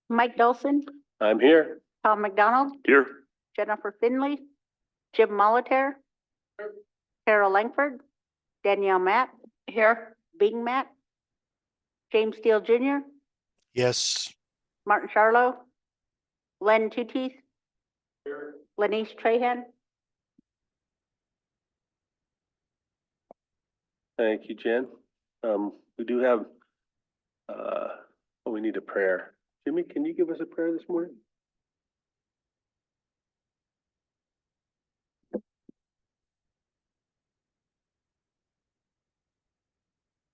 Mike Dolson, I'm here. Tom McDonald, Here. Jennifer Finley, Jim Molitaire, Carol Langford, Danielle Matt. Here. Bing Matt, James Steele Jr., Yes. Martin Charlo, Len Tooties, Lanice Trahan. Thank you, Jen. We do have, we need a prayer. Jimmy, can you give us a prayer this morning?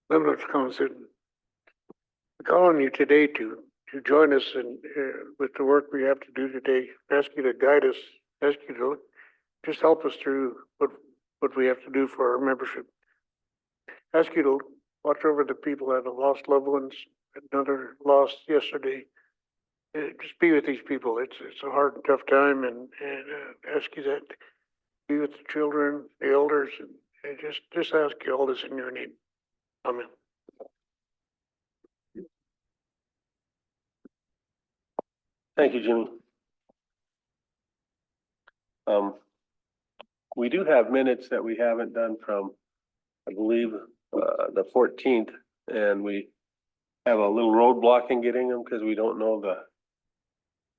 Limited comes in. We call on you today to join us in with the work we have to do today. Ask you to guide us. Ask you to just help us through what we have to do for our membership. Ask you to watch over the people that have lost loved ones. Another lost yesterday. Just be with these people. It's a hard and tough time, and ask you that. Be with the children, the elders, and just ask you all this in your name. Amen. Thank you, Jimmy. We do have minutes that we haven't done from, I believe, the 14th, and we have a little roadblock in getting them because we don't know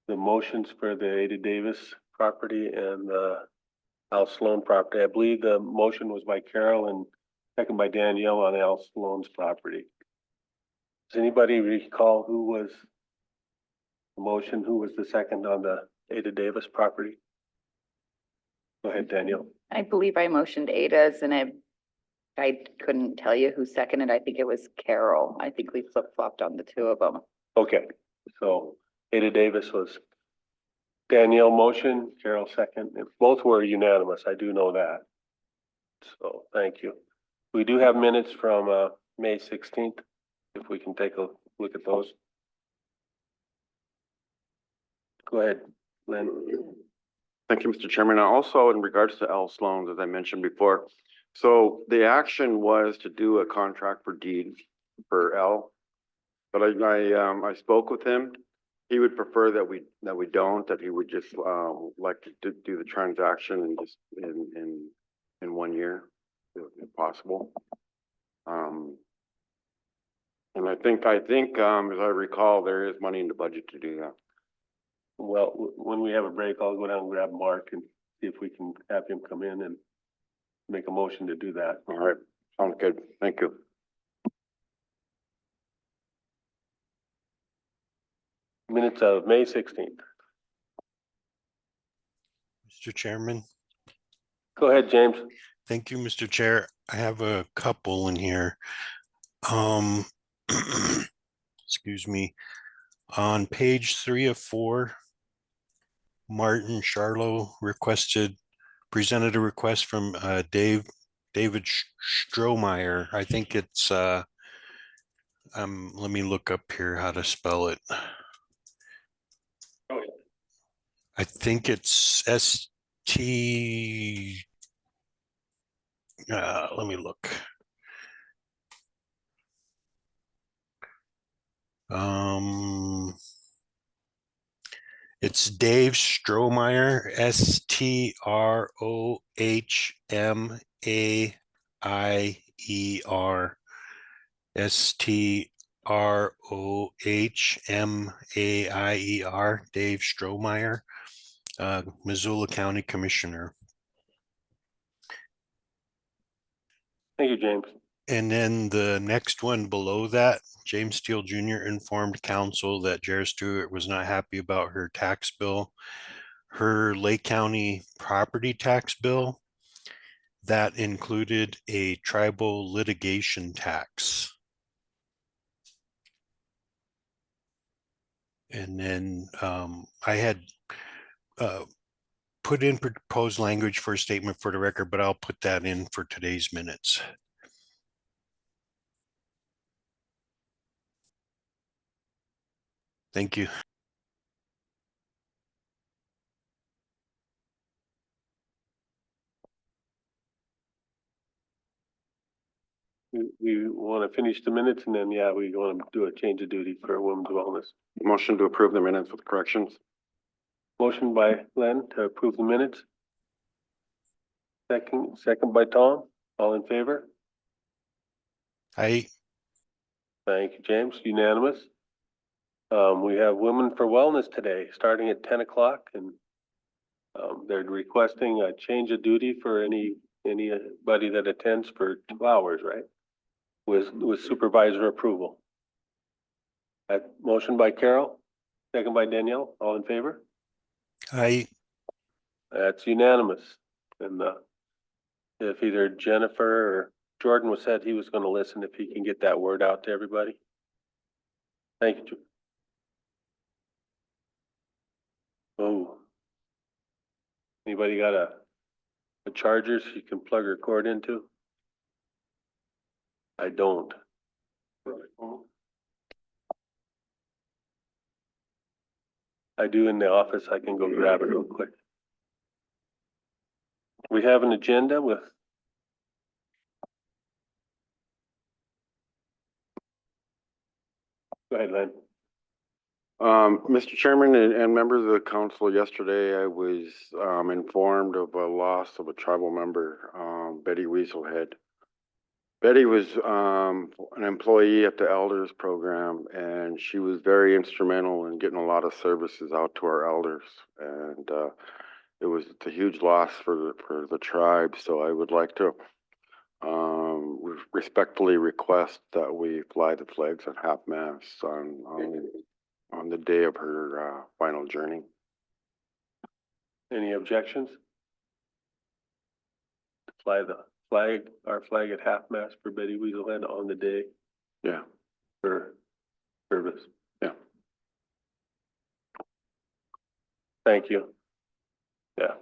the motions for the Ada Davis property and the Al Sloan property. I believe the motion was by Carol and second by Danielle on Al Sloan's property. Does anybody recall who was the motion, who was the second on the Ada Davis property? Go ahead, Danielle. I believe I motioned Ada's and I couldn't tell you who seconded. I think it was Carol. I think we flip-flopped on the two of them. Okay, so Ada Davis was Danielle motion, Carol second. Both were unanimous. I do know that. So thank you. We do have minutes from May 16th. If we can take a look at those. Go ahead, Lynn. Thank you, Mr. Chairman. And also in regards to Al Sloan's, as I mentioned before, so the action was to do a contract for deed for L. But I spoke with him. He would prefer that we don't, that he would just like to do the transaction and just in 1 year, if possible. And I think as I recall, there is money in the budget to do that. Well, when we have a break, I'll go down and grab Mark and see if we can have him come in and make a motion to do that. All right, sounds good. Thank you. Minutes of May 16th. Mr. Chairman. Go ahead, James. Thank you, Mr. Chair. I have a couple in here. Excuse me. On page 3 of 4, Martin Charlo presented a request from David Strohmeyer. I think it's let me look up here how to spell it. Oh, yeah. I think it's ST. Let me look. It's Dave Strohmeyer, Strohmaier, Strohmaier, Dave Strohmeyer, Missoula County Commissioner. Thank you, James. And then the next one below that, James Steele Jr. informed council that Jared Stewart was not happy about her tax bill. Her Lake County property tax bill, that included a tribal litigation tax. And then I had put in proposed language for a statement for the record, but I'll put that in for today's minutes. Thank you. we want to finish the minutes and then, yeah, we want to do a change of duty for women's wellness. Motion to approve the minutes with corrections. Motion by Len to approve the minutes. Second by Tom. All in favor? I, Thank you, James. Unanimous. We have Women for Wellness today, starting at 10 o'clock, and they're requesting a change of duty for anybody that attends for 2 hours, right? With supervisor approval. Motion by Carol, second by Danielle. All in favor? That's unanimous. And if either Jennifer or Jordan was said he was going to listen, if he can get that word out to everybody. Thank you. Oh. Anybody got a charger so you can plug her cord into? I don't. I do in the office. I can go grab it real quick. We have an agenda with. Go ahead, Len. Mr. Chairman and members of the council, yesterday I was informed of a loss of a tribal member, Betty Weaselhead. Betty was an employee at the Elders program, and she was very instrumental in getting a lot of services out to our elders. And it's a huge loss for the tribe. So I would like to respectfully request that we fly the flags at half mast on the day of her final journey. Any objections? Fly our flag at half mast for Betty Weaselhead on the day Yeah, for service. yeah. Thank you. Yeah.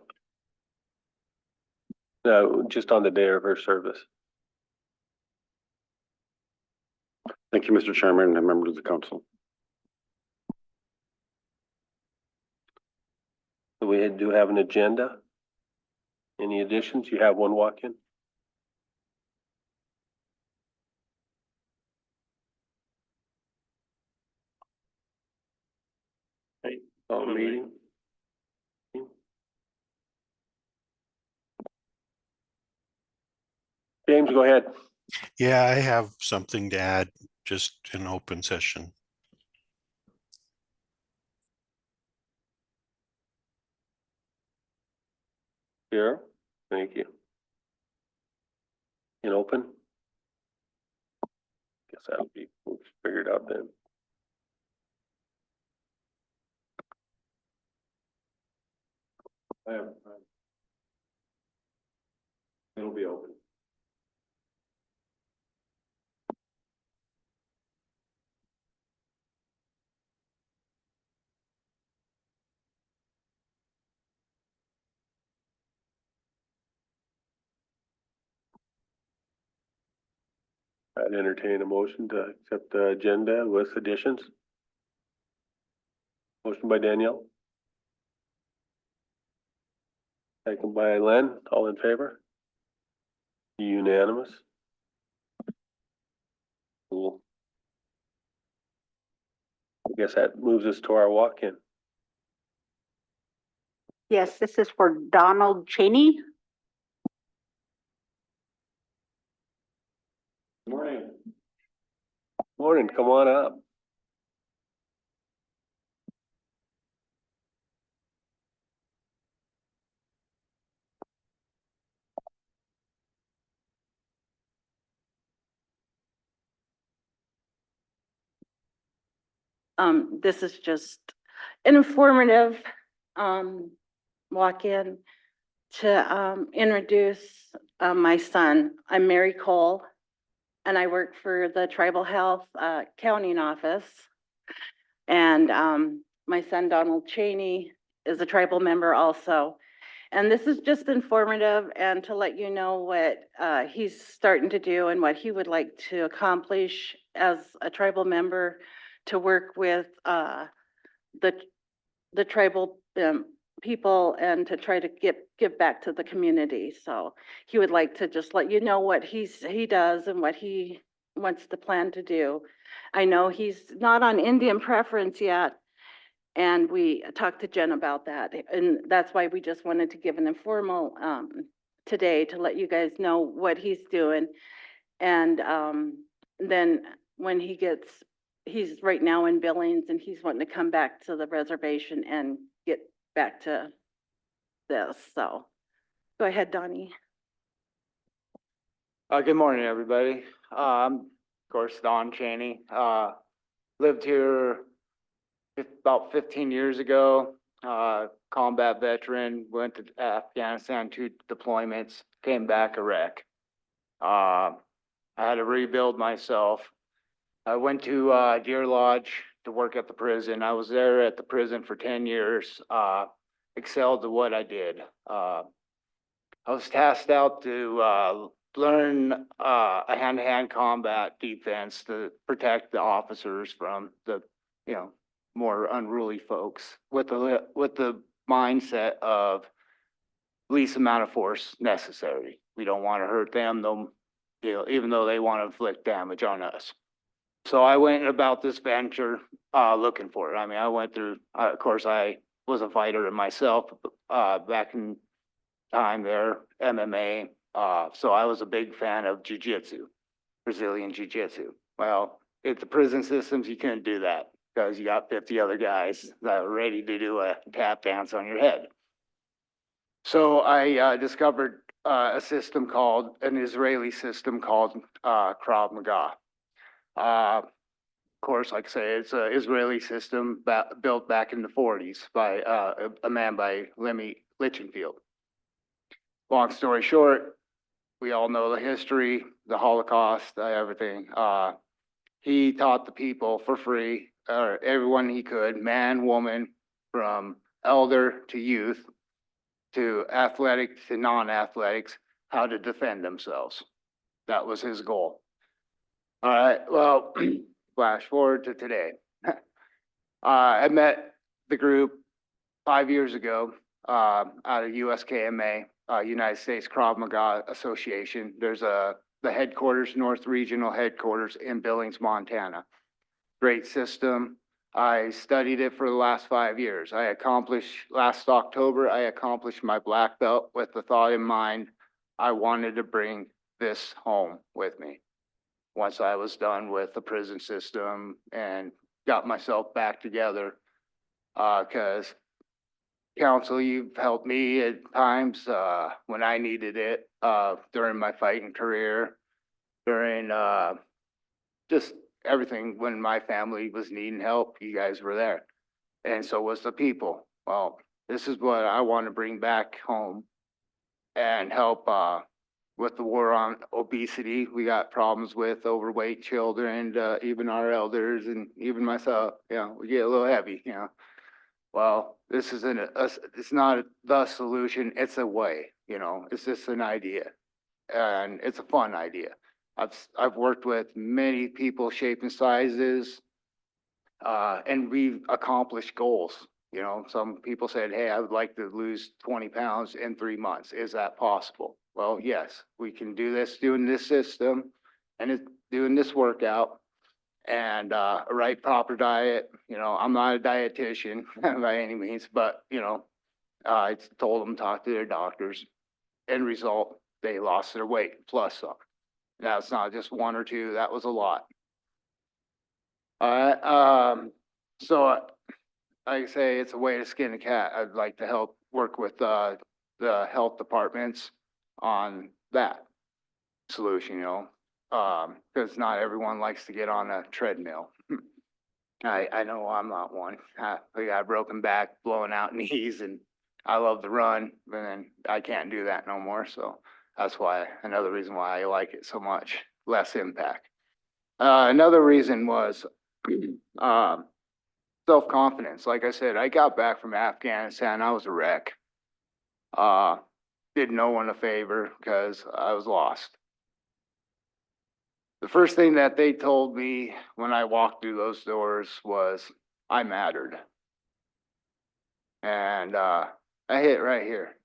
No, just on the day of her service. Thank you, Mr. Chairman and members of the council. We do have an agenda. Any additions? You have one walk-in? Hey, meeting. James, go ahead. yeah, I have something to add, just in open session. Here, thank you. In open? Guess that'll be figured out then. It'll be open. I'd entertain a motion to accept the agenda with additions. Motion by Danielle. Second by Len, all in favor? Unanimous. Cool. I guess that moves us to our walk-in. Yes, this is for Donald Cheney. Morning. Morning, come on up. This is just an informative, walk-in to, introduce, my son. I'm Mary Cole, and I work for the Tribal Health, Counting Office. And, my son Donald Cheney is a tribal member also. And this is just informative and to let you know what, he's starting to do and what he would like to accomplish as a tribal member to work with the tribal people and to try to give back to the community. So he would like to just let you know what he does and what he wants to plan to do. I know he's not on Indian preference yet, and we talked to Jen about that, and that's why we just wanted to give an informal, today to let you guys know what he's doing. And, then when he's right now in Billings, and he's wanting to come back to the reservation and get back to this, so. Go ahead, Donnie. Good morning, everybody. I'm, of course, Don Cheney. Lived here about 15 years ago. Combat veteran, went to Afghanistan, 2 deployments, came back a wreck. I had to rebuild myself. I went to Deer Lodge to work at the prison. I was there at the prison for 10 years. Excelled at what I did. I was tasked out to learn a hand-to-hand combat defense to protect the officers from the, more unruly folks with the mindset of least amount of force necessary. We don't want to hurt them, though, even though they want to inflict damage on us. So I went about this venture looking for it. I mean, I went through, of course, I was a fighter myself back in time there, MMA. So I was a big fan of jujitsu, Brazilian jiu-jitsu. Well, at the prison systems, you couldn't do that because you got 50 other guys that were ready to do a tap dance on your head. So I discovered an Israeli system called Krav Maga. Of course, like I say, it's an Israeli system built back in the 40s by a man by Lemmy Lichtenfield. Long story short, we all know the history, the Holocaust, everything. He taught the people for free, or everyone he could, man, woman, from elder to youth, to athletic to non-athletics, how to defend themselves. That was his goal. All right, well, flash forward to today. I met the group 5 years ago out of USKMA, United States Krav Maga Association. There's the headquarters, North Regional Headquarters in Billings, Montana. Great system. I studied it for the last 5 years. Last October, I accomplished my black belt with the thought in mind, I wanted to bring this home with me. Once I was done with the prison system and got myself back together, because counsel, you've helped me at times when I needed it during my fighting career, during just everything when my family was needing help. You guys were there, and so was the people. Well, this is what I want to bring back home and help with the war on obesity. We got problems with overweight children, even our elders, and even myself. We get a little heavy. Well, this isn't it's not the solution, it's a way, it's just an idea. And it's a fun idea. I've worked with many people, shape and sizes, and we've accomplished goals. Some people said, hey, I would like to lose 20 pounds in 3 months. Is that possible? Well, yes, we can do this doing this system and doing this workout. And a right proper diet. I'm not a dietitian by any means, but I told them talk to their doctors. End result, they lost their weight plus some. Now it's not just 1 or 2, that was a lot. So like I say, it's a way to skin a cat. I'd like to help work with the health departments on that solution, because not everyone likes to get on a treadmill. I know I'm not one. I got a broken back, blowing out knees, and I love to run, but then I can't do that no more. So that's another reason why I like it so much. Less impact. Another reason was self-confidence. Like I said, I got back from Afghanistan. I was a wreck. Did no one a favor because I was lost. The first thing that they told me when I walked through those doors was I mattered. And I hit right here.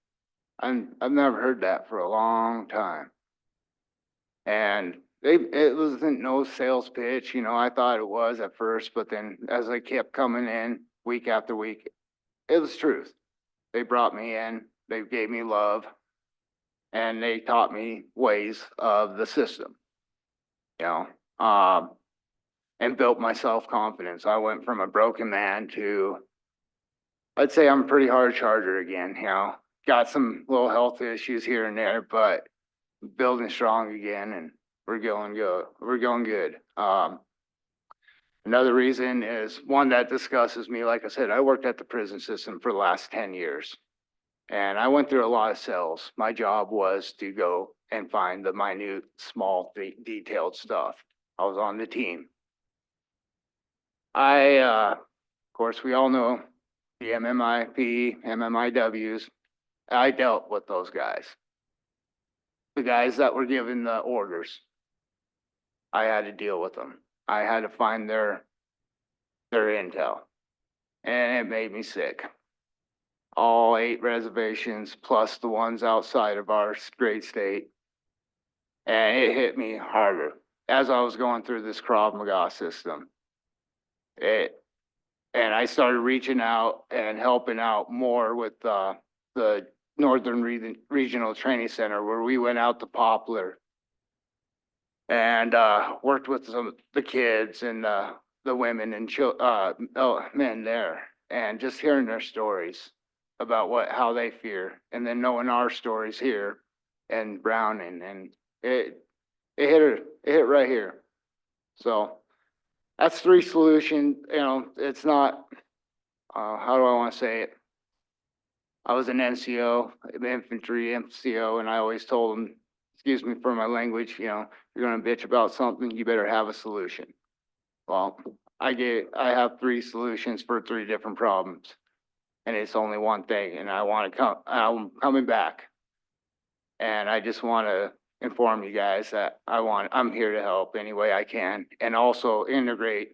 I've never heard that for a long time. And it wasn't no sales pitch, you know, I thought it was at first, but then as I kept coming in week after week, it was truth. They brought me in, they gave me love, and they taught me ways of the system, you know, and built my self-confidence. I went from a broken man to, I'd say I'm a pretty hard charger again, you know, got some little health issues here and there, but building strong again, and we're going good. We're going good. Another reason is one that discusses me. Like I said, I worked at the prison system for the last 10 years, and I went through a lot of cells. My job was to go and find the minute, small, detailed stuff. I was on the team. Of course, we all know the MMIP, MMIWs. I dealt with those guys. The guys that were given the orders. I had to deal with them. I had to find their intel, and it made me sick. All 8 reservations plus the ones outside of our great state, and it hit me harder as I was going through this Krav Maga system. And I started reaching out and helping out more with the Northern Regional Training Center, where we went out to Poplar and worked with some of the kids and the women and men there, and just hearing their stories about how they fear, and then knowing our stories here and Browning, and it hit right here. So that's 3 solutions. You know, it's not, how do I want to say it? I was an NCO, infantry NCO, and I always told them, excuse me for my language, you know, you're gonna bitch about something, you better have a solution. Well, I have 3 solutions for 3 different problems, and it's only one thing, and I'm coming back. And I just want to inform you guys that I'm here to help any way I can, and also integrate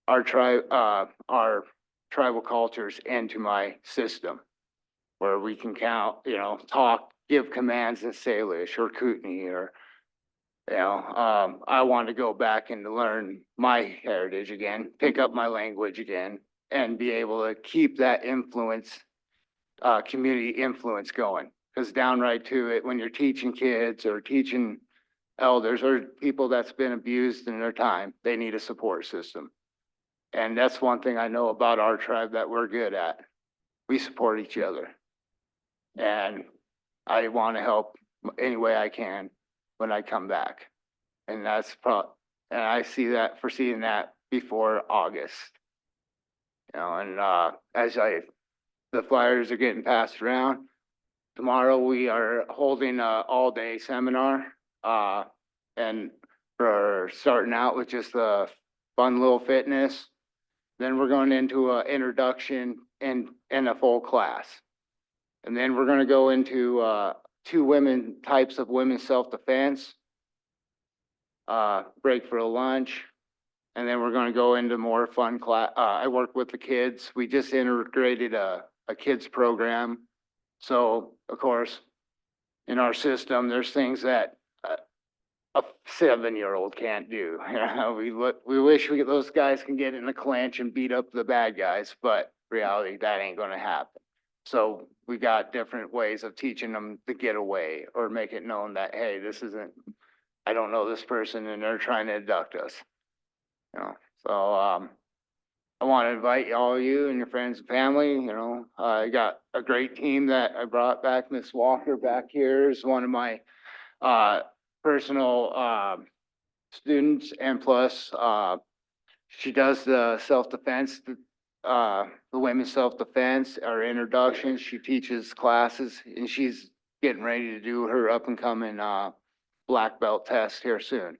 our tribal cultures into my system, where we can talk, give commands in Salish or Kootenai, or, I want to go back and learn my heritage again, pick up my language again, and be able to keep that community influence going. Because downright to it, when you're teaching kids or teaching elders or people that's been abused in their time, they need a support system. And that's one thing I know about our tribe that we're good at. We support each other. And I want to help any way I can when I come back. And and I foreseeing that before August. And the flyers are getting passed around. Tomorrow we are holding a all-day seminar, and we're starting out with just a fun little fitness. Then we're going into an introduction and a full class. And then we're going to go into 2 types of women's self-defense, break for a lunch, and then we're going to go into more fun class. I work with the kids. We just integrated a kids program. So, of course, in our system, there's things that a 7-year-old can't do. We wish those guys can get in the clinch and beat up the bad guys, but reality, that ain't going to happen. So we got different ways of teaching them to get away, or make it known that, hey, I don't know this person and they're trying to abduct us. So I want to invite all of you and your friends and family. I got a great team that I brought back. Miss Walker back here is one of my personal students, and plus she does the self-defense, the women's self-defense, our introductions. She teaches classes, and she's getting ready to do her up-and-coming black belt test here soon.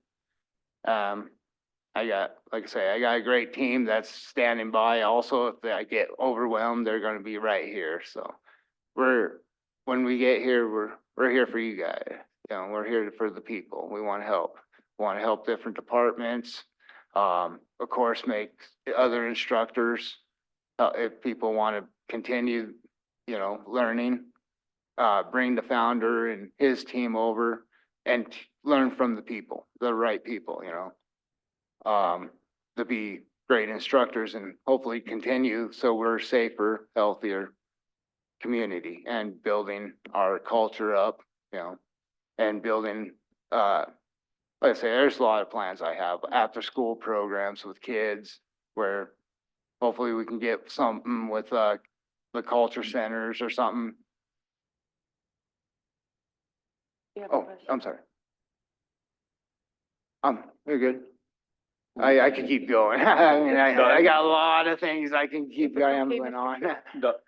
I got a great team that's standing by. Also, if I get overwhelmed, they're going to be right here. So when we get here, we're here for you guys. We're here for the people. We want to help. We want to help different departments. Of course, make other instructors, if people want to continue, learning, bring the founder and his team over and learn from the people, the right people, to be great instructors and hopefully continue so we're safer, healthier community and building our culture up, and building, like I say, there's a lot of plans I have, after school programs with kids where hopefully we can get something with, the culture centers or something. Oh, I'm sorry. You're good. I could keep going. I mean, I got a lot of things I can keep rambling on.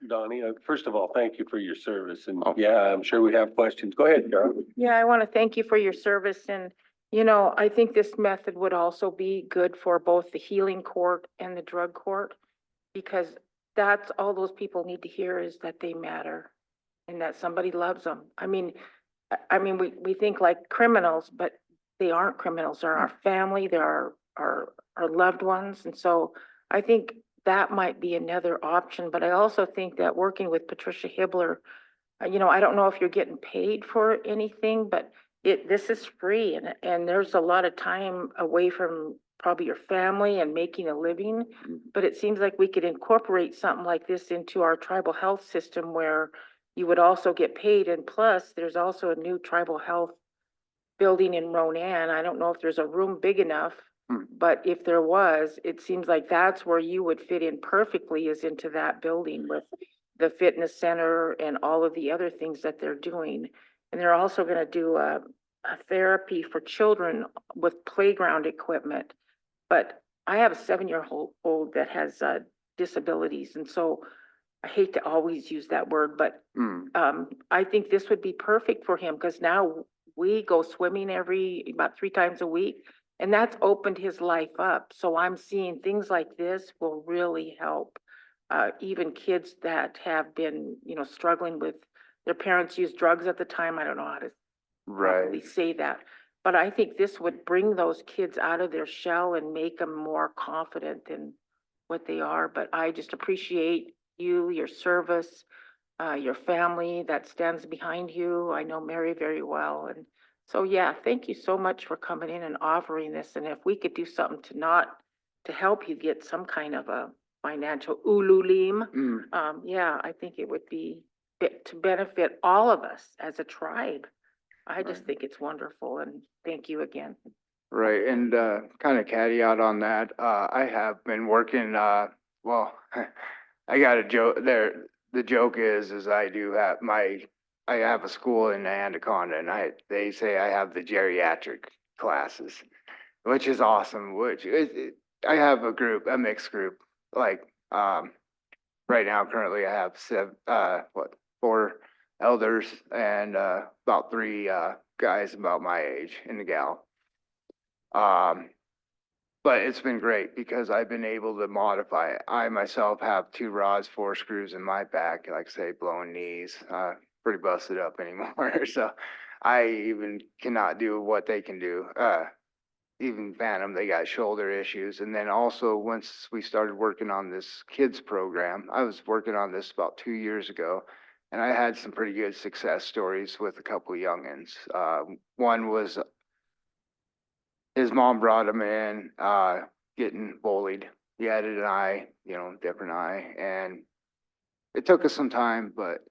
Donnie, first of all, thank you for your service, and Oh. yeah, I'm sure we have questions. Go ahead, Carol. Yeah, I want to thank you for your service and, I think this method would also be good for both the healing court and the drug court. Because that's all those people need to hear is that they matter and that somebody loves them. I mean, we think like criminals, but they aren't criminals. They're our family, they're our loved ones. And so I think that might be another option, but I also think that working with Patricia Hibbler, I don't know if you're getting paid for anything, but this is free and there's a lot of time away from probably your family and making a living. But it seems like we could incorporate something like this into our tribal health system where you would also get paid. And plus, there's also a new tribal health building in Ronan. I don't know if there's a room big enough, but if there was, it seems like that's where you would fit in perfectly, is into that building with the fitness center and all of the other things that they're doing. And they're also gonna do a therapy for children with playground equipment. But I have a 7-year-old that has disabilities, and so I hate to always use that word, but I think this would be perfect for him because now we go swimming about 3 times a week, and that's opened his life up. So I'm seeing things like this will really help even kids that have been, struggling with their parents use drugs at the time. I don't know how to properly say that. But I think this would bring those kids out of their shell and make them more confident in what they are. But I just appreciate you, your service, your family that stands behind you. I know Mary very well. And so, yeah, thank you so much for coming in and offering this. And if we could do something to help you get some kind of a financial ululim, yeah, I think it would be to benefit all of us as a tribe. I just think it's wonderful, and thank you again. Right, and kind of caveat on that, I have been working, well, I got a joke there. The joke is I have a school in Anaconda, and they say I have the geriatric classes, which is awesome. I have a mixed group. Like right now, currently, I have 4 elders and about 3 guys about my age and the gal. But it's been great because I've been able to modify it. I myself have 2 rods, 4 screws in my back, like I say, blowing knees, pretty busted up anymore. So I even cannot do what they can do. Even Phantom, they got shoulder issues. And then also once we started working on this kids program, I was working on this about 2 years ago, and I had some pretty good success stories with a couple of youngins. One was his mom brought him in, getting bullied. He had an eye, different eye. And it took us some time, but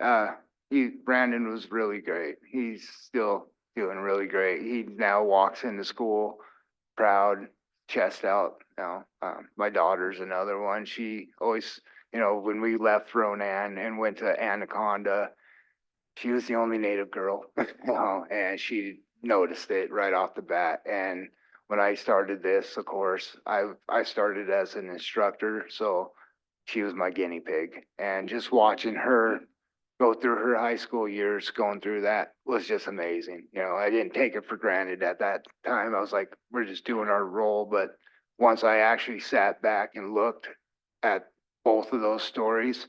Brandon was really great. He's still doing really great. He now walks into school proud, chest out. My daughter's another one. She always, when we left Ronan and went to Anaconda, she was the only Native girl, and she noticed it right off the bat. And when I started this, of course, I started as an instructor, so she was my guinea pig. And just watching her go through her high school years, going through that was just amazing. I didn't take it for granted at that time. I was like, we're just doing our role. But once I actually sat back and looked at both of those stories,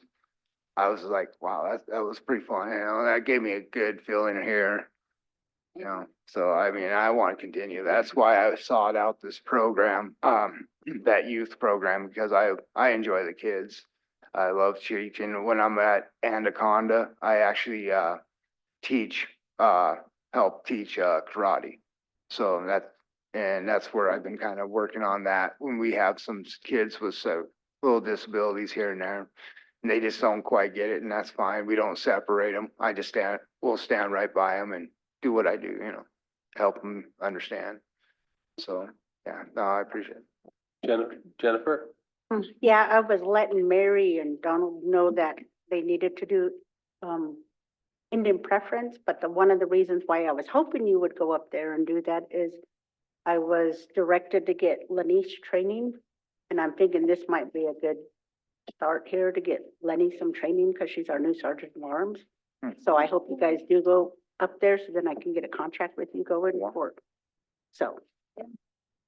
I was like, wow, that was pretty fun. That gave me a good feeling here. So I mean, I want to continue. That's why I sought out this program, that youth program, because I enjoy the kids. I love teaching. When I'm at Anaconda, I actually teach help teach karate. So that's where I've been kind of working on that when we have some kids with little disabilities here and there. And they just don't quite get it, and that's fine. We don't separate them. We'll stand right by them and do what I do, you know, help them understand. So, yeah, no, I appreciate it. Jennifer? Yeah, I was letting Mary and Donald know that they needed to do, Indian preference, but one of the reasons why I was hoping you would go up there and do that is I was directed to get Lanice training, and I'm thinking this might be a good start here to get Lenny some training because she's our new sergeant of arms. So I hope you guys do go up there so then I can get a contract with you going for it. So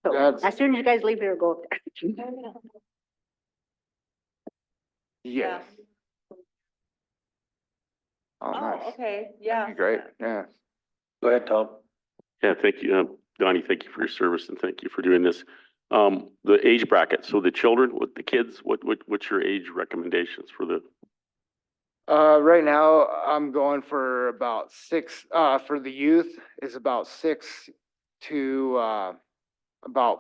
That's- as soon as you guys leave here, go up there. Yes. Oh, nice. okay, That'd be great, yeah. Go ahead, Tom. Yeah, thank you, Donnie, thank you for your service and thank you for doing this. The age bracket, so the children, with the kids, what's your age recommendations for the, Right now, I'm going for about 6, for the youth is about 6 to, about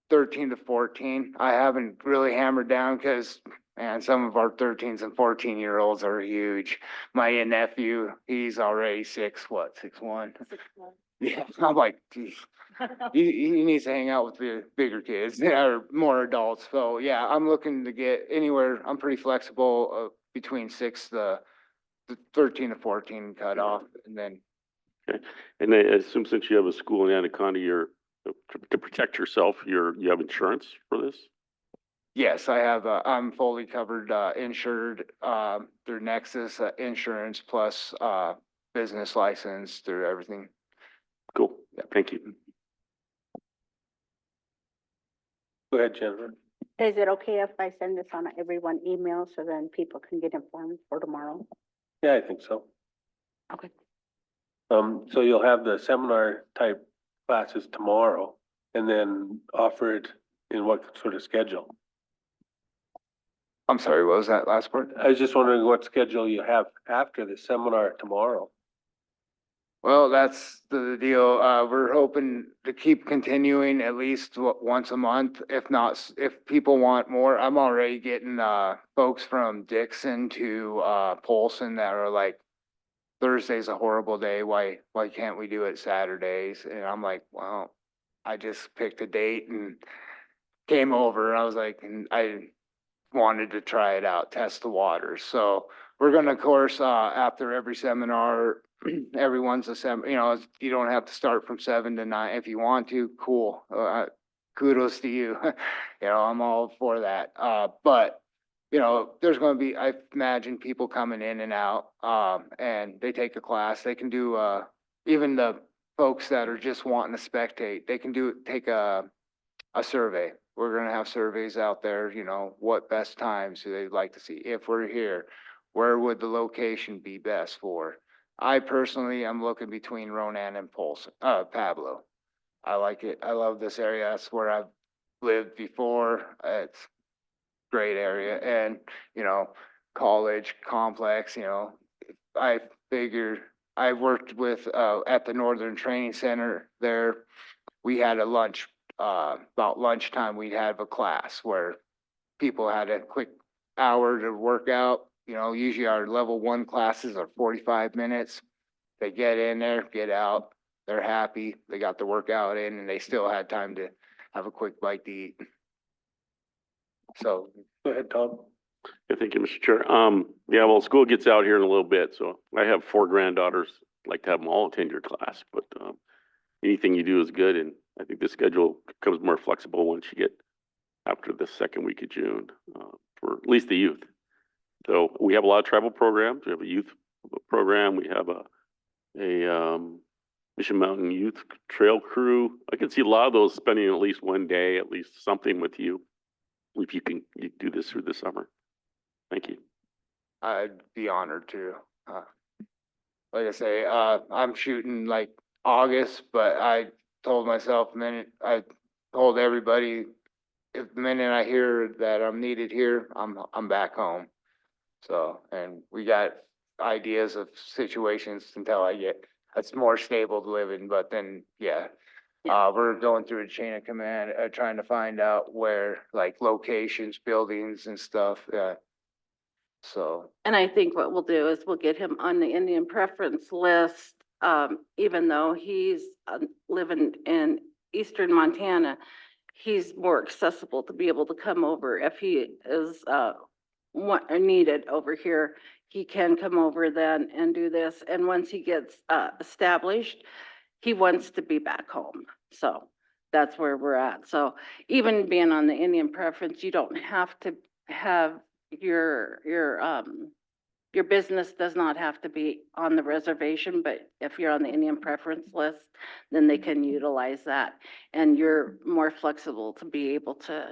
13 to 14. I haven't really hammered down because, man, some of our 13s and 14-year-olds are huge. My nephew, he's already 6'1"? Yeah, I'm like, geez. He needs to hang out with the bigger kids, or more adults. So, yeah, I'm looking to get anywhere, I'm pretty flexible, between 6 the 13 to 14 cut off, and then, and I assume since you have a school in Anaconda, to protect yourself, you have insurance for this? yes, I have, I'm fully covered, insured, through Nexus, insurance plus, business license through everything. Cool, thank you. Go ahead, Jennifer. Is it okay if I send this on everyone email so then people can get informed for tomorrow? Yeah, I think so. Okay. So you'll have the seminar type classes tomorrow and then offer it in what sort of schedule? I'm sorry, what was that last part? I was just wondering what schedule you have after the seminar tomorrow. Well, that's the deal. We're hoping to keep continuing at least once a month. If not, if people want more, I'm already getting, folks from Dixon to, Polson that are like, Thursday's a horrible day. Why can't we do it Saturdays? And I'm like, well, I just picked a date and came over. I was like, and I wanted to try it out, test the waters. So we're gonna, of course, after every seminar, everyone's you don't have to start from 7 to 9. If you want to, cool. Kudos to you. You know, I'm all for that. But you know, there's gonna be, I imagine, people coming in and out, and they take a class. They can do, even the folks that are just wanting to spectate, they can take a survey. We're gonna have surveys out there, you know, what best times do they like to see? If we're here, where would the location be best for? I personally am looking between Ronan and Pablo. I like it. I love this area. That's where I've lived before. It's a great area, and, you know, college complex, you know, I figured I worked with, at the Northern Training Center there. We had a lunch, about lunchtime, we'd have a class where people had a quick hour to work out. You know, usually our level 1 classes are 45 minutes. They get in there, get out, they're happy, they got the workout in, and they still had time to have a quick bite to eat. So, Go ahead, Tom. Yeah, thank you, Mr. Chair. Yeah, well, school gets out here in a little bit, so I have 4 granddaughters. I'd like to have them all attend your class, but, anything you do is good, and I think the schedule becomes more flexible once you get after the second week of June, for at least the youth. So we have a lot of tribal programs. We have a youth program. We have a Mission Mountain Youth Trail Crew. I can see a lot of those spending at least one day, at least something with you, if you do this through the summer. Thank you. I'd be honored to. Like I say, I'm shooting like August, but I told myself I told everybody, if the minute I hear that I'm needed here, I'm back home. So, and we got ideas of situations until I get it's more stable living, but then, yeah. We're going through a chain of command, trying to find out where, like, locations, buildings and stuff, so. And I think what we'll do is we'll get him on the Indian preference list, even though he's living in eastern Montana. He's more accessible to be able to come over if he is needed over here. He can come over then and do this. And once he gets established, he wants to be back home. So that's where we're at. So even being on the Indian preference, you don't have to have your business does not have to be on the reservation, but if you're on the Indian preference list, then they can utilize that. And you're more flexible to be able to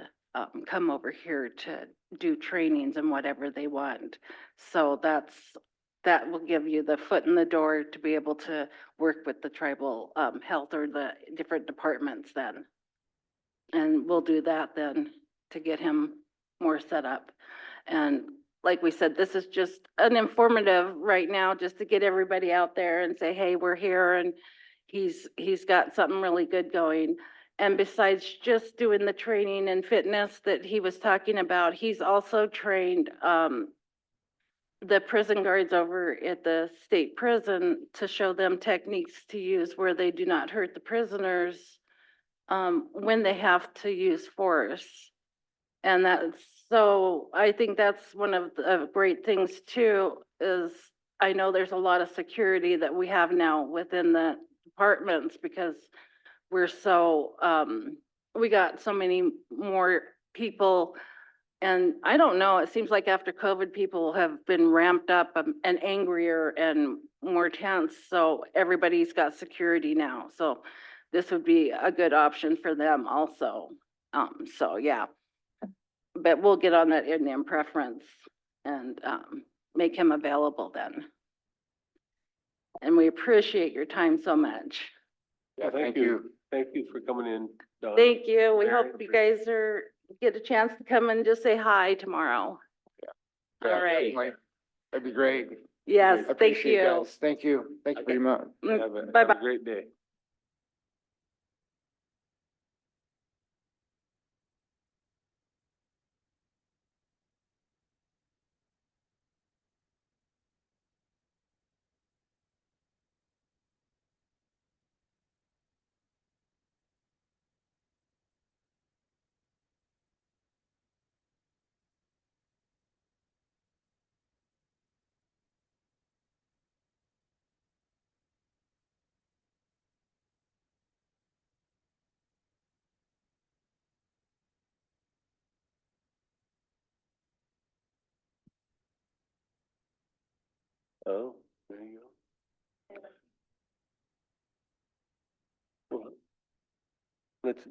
come over here to do trainings and whatever they want. So that will give you the foot in the door to be able to work with the tribal health or the different departments then. And we'll do that then to get him more set up. And like we said, this is just an informative right now, just to get everybody out there and say, hey, we're here, and he's got something really good going. And besides just doing the training and fitness that he was talking about, he's also trained the prison guards over at the state prison to show them techniques to use where they do not hurt the prisoners when they have to use force. And so I think that's one of the great things too, is I know there's a lot of security that we have now within the departments because we're so, we got so many more people. And I don't know, it seems like after COVID, people have been ramped up and angrier and more tense. So everybody's got security now. So this would be a good option for them also. So yeah. But we'll get on that Indian preference and make him available then. And we appreciate your time so much. Yeah, thank you. Thank you for coming in, Don. Thank you. We Very hope you guys get a chance to come and just say hi tomorrow. Yeah, All right. definitely. That'd be great. Yes, I thank appreciate it, you. guys. Thank you. Thank you very much. Have a Bye-bye. great day. Oh, there you go. Well,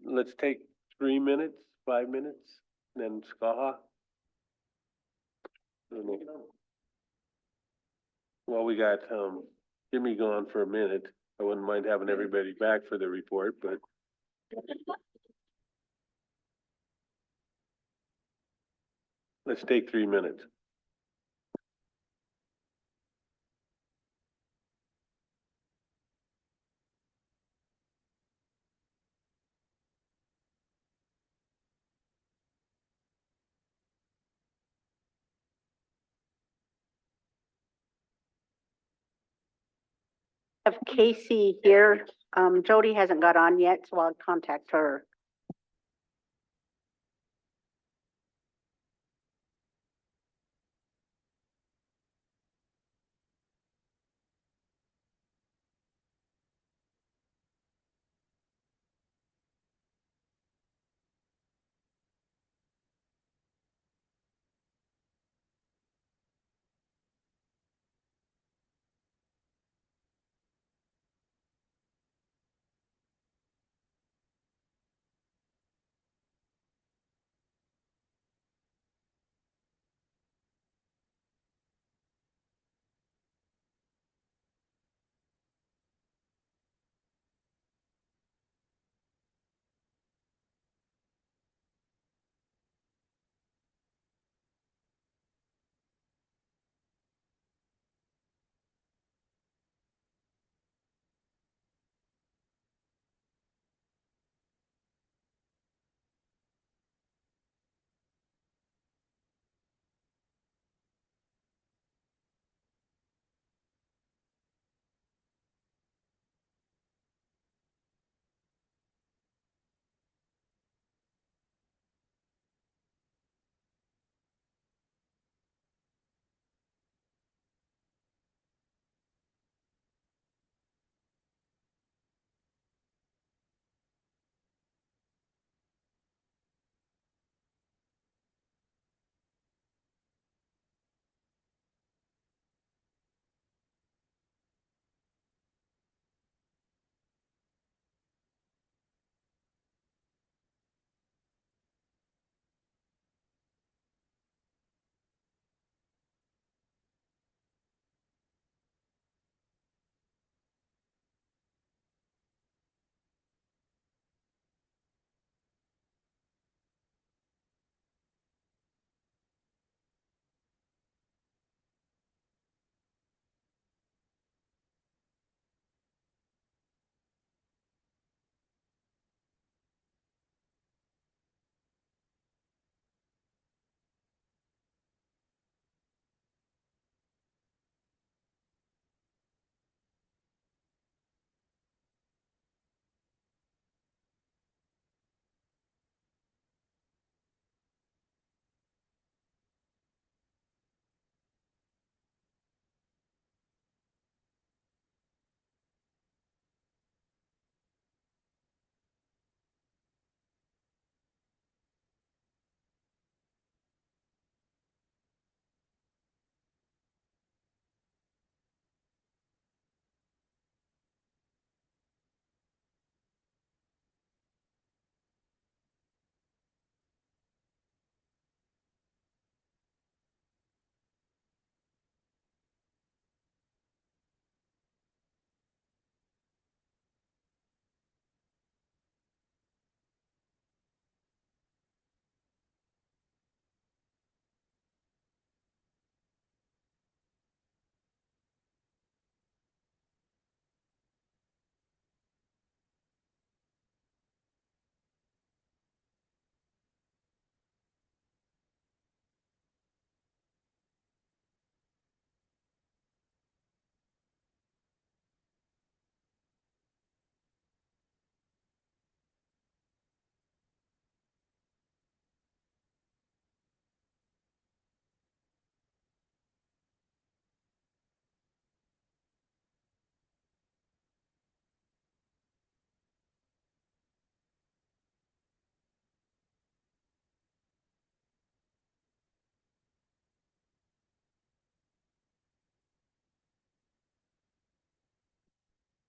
let's take 3 minutes, 5 minutes, then Skaha. Well, we got Jimmy gone for a minute. I wouldn't mind having everybody back for the report, but let's take 3 minutes. Have Casey here. Jody hasn't got on yet, so I'll contact her.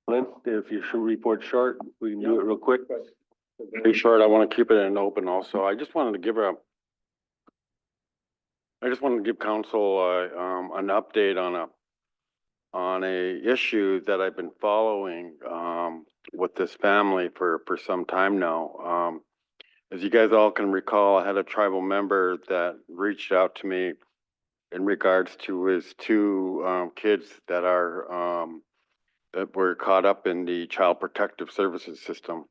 Lynn, if you should report short, we can do it real quick. Very short, I want to keep it in open also. I just wanted to give council, an update on a issue that I've been following, with this family for some time now. As you guys all can recall, I had a tribal member that reached out to me in regards to his two, kids that were caught up in the Child Protective Services system.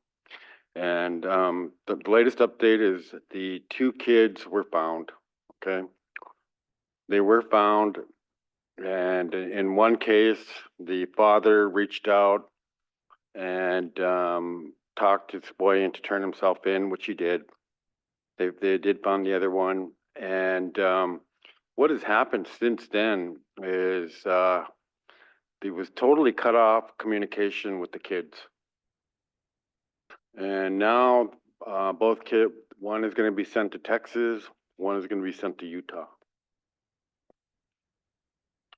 And the latest update is the two kids were found, okay? They were found, and in one case, the father reached out and talked his boy into turn himself in, which he did. They did find the other one, and what has happened since then is he was totally cut off communication with the kids. And now one is going to be sent to Texas, one is going to be sent to Utah.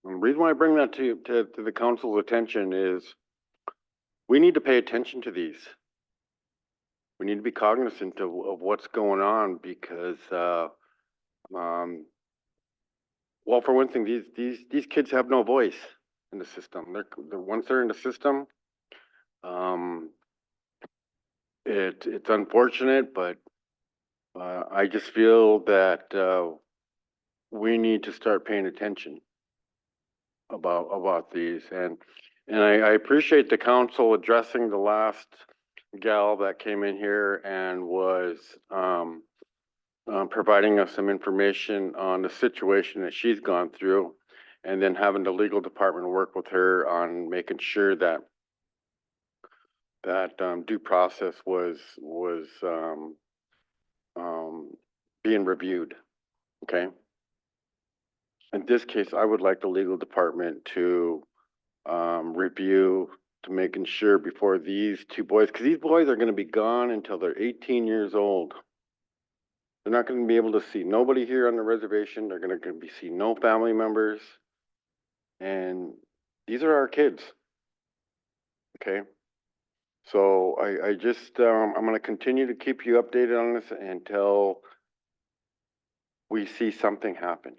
And the reason why I bring that to the council's attention is we need to pay attention to these. We need to be cognizant of what's going on because, well, for one thing, these kids have no voice in the system. Once they're in the system, it's unfortunate, but I just feel that we need to start paying attention about these. And I appreciate the council addressing the last gal that came in here and was providing us some information on the situation that she's gone through, and then having the legal department work with her on making sure that due process was being reviewed. Okay. In this case, I would like the legal department to review to making sure before these two boys, because these boys are going to be gone until they're 18 years old. They're not going to be able to see nobody here on the reservation. They're going to see no family members. And these are our kids. Okay. So I just, I'm going to continue to keep you updated on this until we see something happen.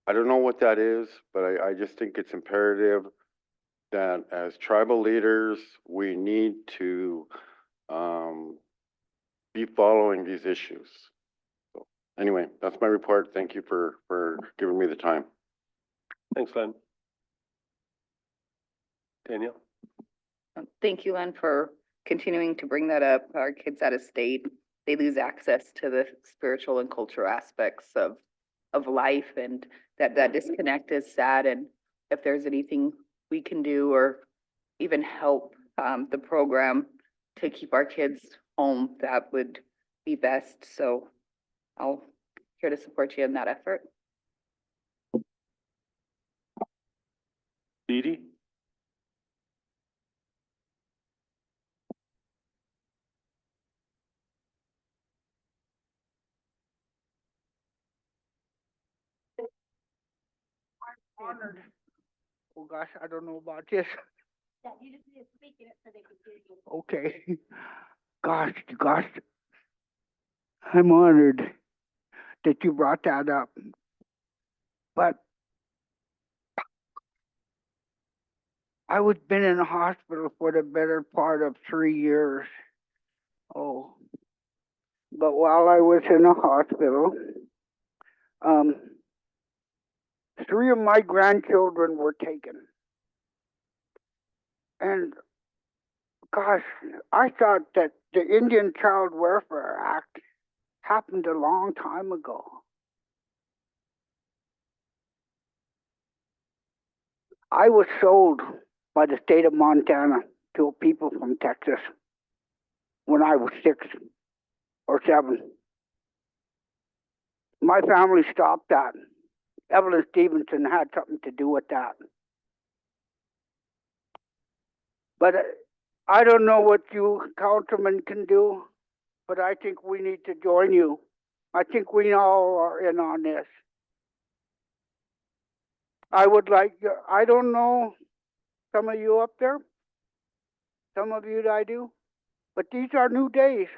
I don't know what that is, but I just think it's imperative that as tribal leaders, we need to be following these issues. So anyway, that's my report. Thank you for giving me the time. Thanks, Len. Danielle? Thank you, Len, for continuing to bring that up. Our kids out of state, they lose access to the spiritual and cultural aspects of life, and that disconnect is sad. And if there's anything we can do or even help the program to keep our kids home, that would be best. So I'll here to support you in that effort. Dee Dee? Honored. Oh gosh, I don't know about this. Yeah, you just need to speak in it so they can hear you. Okay. Gosh, I'm honored that you brought that up. But I was been in a hospital for the better part of 3 years. Oh. But while I was in a hospital, 3 of my grandchildren were taken. And gosh, I thought that the Indian Child Welfare Act happened a long time ago. I was sold by the state of Montana to people from Texas when I was 6 or 7. My family stopped that. Evelyn Stevenson had something to do with that. But I don't know what you councilmen can do, but I think we need to join you. I think we all are in on this. I would like, I don't know, some of you up there, Some of you I do. But these are new days.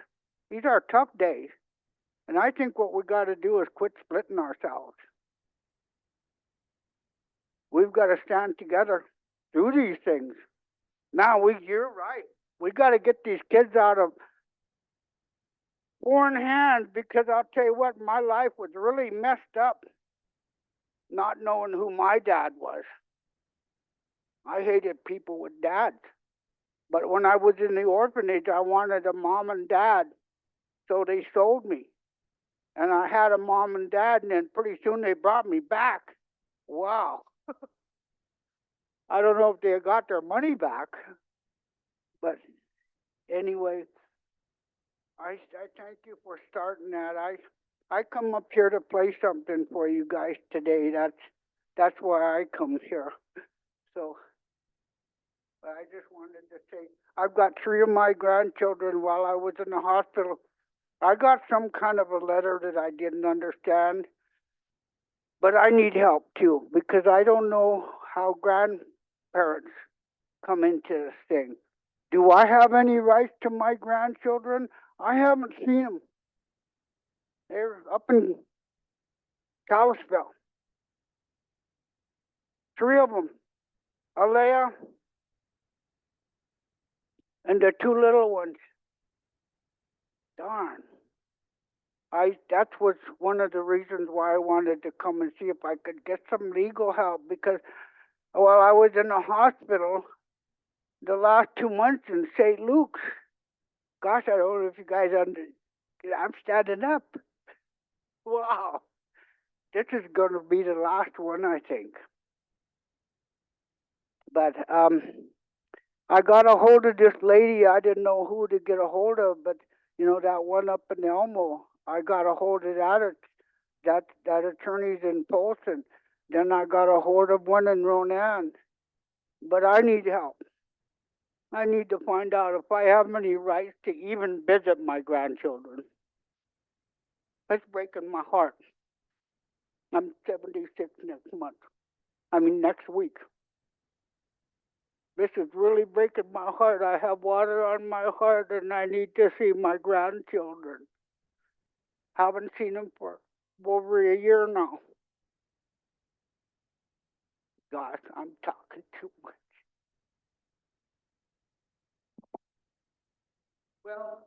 These are tough days. And I think what we got to do is quit splitting ourselves. We've got to stand together through these things. Now, you're right. We got to get these kids out of foreign hands, because I'll tell you what, my life was really messed up not knowing who my dad was. I hated people with dads. But when I was in the orphanage, I wanted a mom and dad, so they sold me. And I had a mom and dad, and then pretty soon they brought me back. Wow. I don't know if they got their money back, but anyway, I thank you for starting that. I come up here to play something for you guys today. That's why I come here. So I just wanted to say, I've got 3 of my grandchildren while I was in the hospital. I got some kind of a letter that I didn't understand, but I need help too, because I don't know how grandparents come into this thing. Do I have any rights to my grandchildren? I haven't seen them. They're up in Kalispell. 3 of them. Alea and the 2 little ones. Darn. That was one of the reasons why I wanted to come and see if I could get some legal help, because while I was in the hospital the last 2 months in St. Luke's, gosh, I don't know if you guys I'm standing up. Wow. This is going to be the last one, I think. But I got a hold of this lady. I didn't know who to get a hold of, but you know, that one up in Elmo, I got a hold of that attorney's in Polson. Then I got a hold of one in Ronan. But I need help. I need to find out if I have any rights to even visit my grandchildren. That's breaking my heart. I'm 76 next week. This is really breaking my heart. I have water on my heart, and I need to see my grandchildren. Haven't seen them for over a year now. Gosh, I'm talking too much. Well,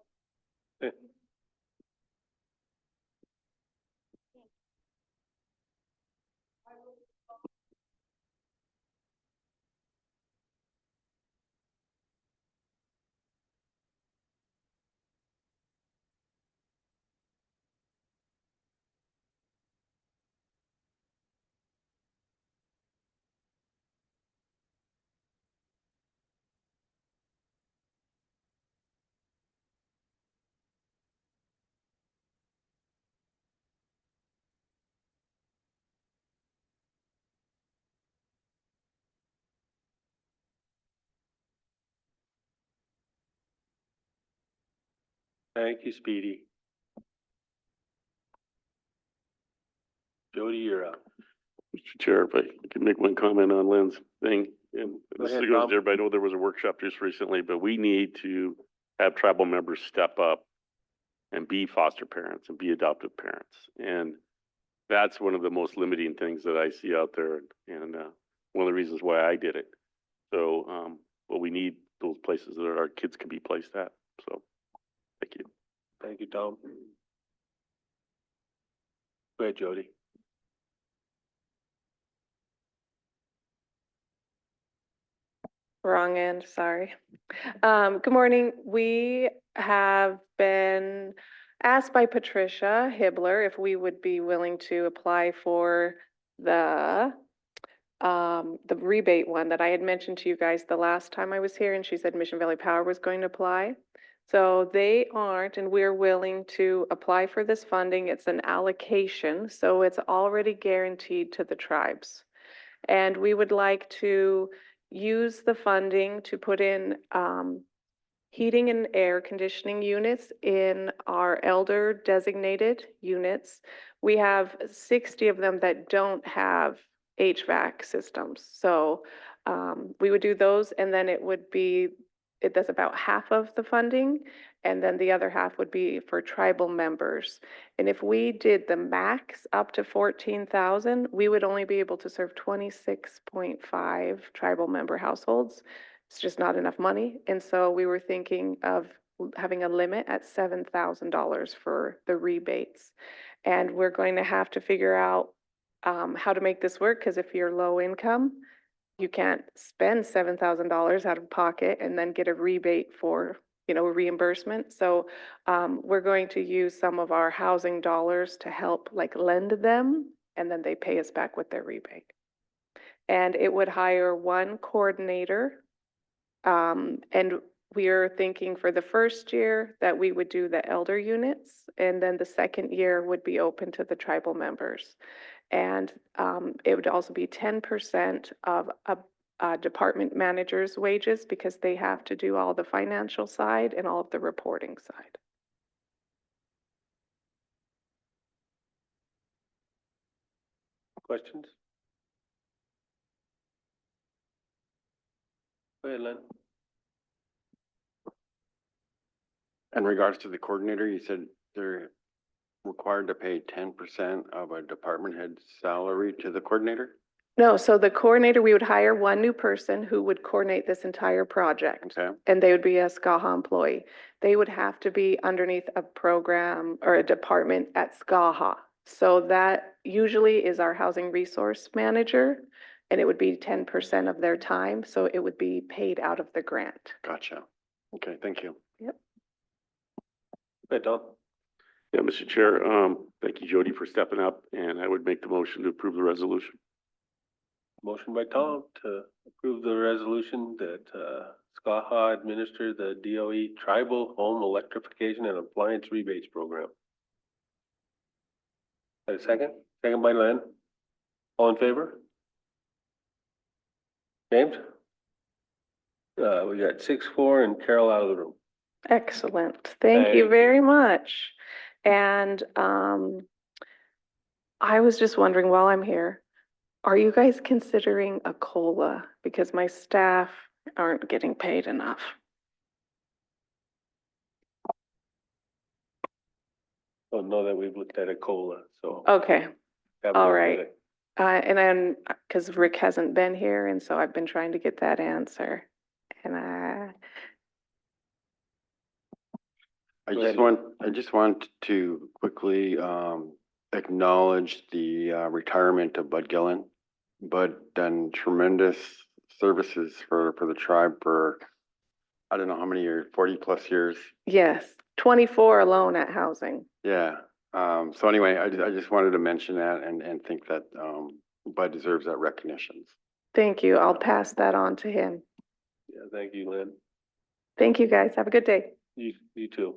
Thank you, Speedy. Jody, you're up. Mr. Chair, if I could make one comment on Lynn's thing, and Go this ahead, goes Tom. to everybody, I know there was a workshop just recently, but we need to have tribal members step up and be foster parents and be adoptive parents. And that's one of the most limiting things that I see out there, and one of the reasons why I did it. So, well, we need those places that our kids can be placed at. So, thank you. Thank you, Tom. Go ahead, Jody. Wrong end, sorry. Good morning. We have been asked by Patricia Hibbler if we would be willing to apply for the rebate one that I had mentioned to you guys the last time I was here, and she said Mission Valley Power was going to apply. So they aren't, and we're willing to apply for this funding. It's an allocation, so it's already guaranteed to the tribes. And we would like to use the funding to put in heating and air conditioning units in our elder designated units. We have 60 of them that don't have HVAC systems. So we would do those, and then it would be that's about half of the funding. And then the other half would be for tribal members. And if we did the max up to 14,000, we would only be able to serve 26.5 tribal member households. It's just not enough money. And so we were thinking of having a limit at $7,000 for the rebates. And we're going to have to figure out how to make this work, because if you're low income, you can't spend $7,000 out of pocket and then get a rebate for, reimbursement. So we're going to use some of our housing dollars to help like lend them, and then they pay us back with their rebate. And it would hire one coordinator. And we are thinking for the first year that we would do the elder units, and then the second year would be open to the tribal members. And it would also be 10% of a department manager's wages, because they have to do all the financial side and all of the reporting side. Questions? Go ahead, Len. In regards to the coordinator, you said they're required to pay 10% of a department head's salary to the coordinator? No, so the coordinator, we would hire one new person who would coordinate this entire project. Okay. And they would be a SCAHA employee. They would have to be underneath a program or a department at SCAHA. So that usually is our housing resource manager, and it would be 10% of their time. So it would be paid out of the grant. Gotcha. Okay, thank you. Yep. Go ahead, Don. Yeah, Mr. Chair, thank you, Jody, for stepping up, and I would make the motion to approve the resolution. Motion by Tom to approve the resolution that SCAHA administer the DOE Tribal Home Electrification and Appliance Rebates Program. Got a second? Second by Len. All in favor? James? We got 6-4 and Carol out of the room. Excellent. Thank you Thank very much. And I was just wondering while I'm here, are you guys considering a COLA? Because my staff aren't getting paid enough. Don't know that we've looked at a COLA, so. Okay, haven't all looked at right. it. And then, because Rick hasn't been here, and so I've been trying to get that answer. And Go ahead. I just want to quickly acknowledge the retirement of Bud Gillen. Bud done tremendous services for the tribe for, I don't know how many years, 40+ years. yes, 24 alone at housing. Yeah. So anyway, I just wanted to mention that and think that Bud deserves that recognition. Thank you. I'll pass that on to him. Yeah, thank you, Lynn. Thank you, guys. Have a good day. You too.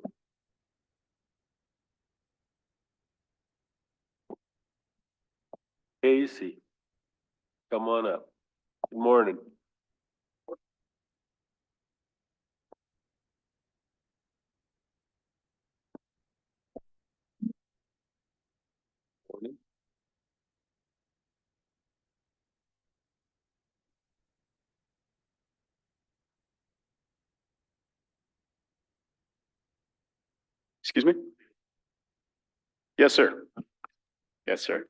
Casey, come on up. Good morning. Morning. Excuse me? Yes, sir. Yes, sir.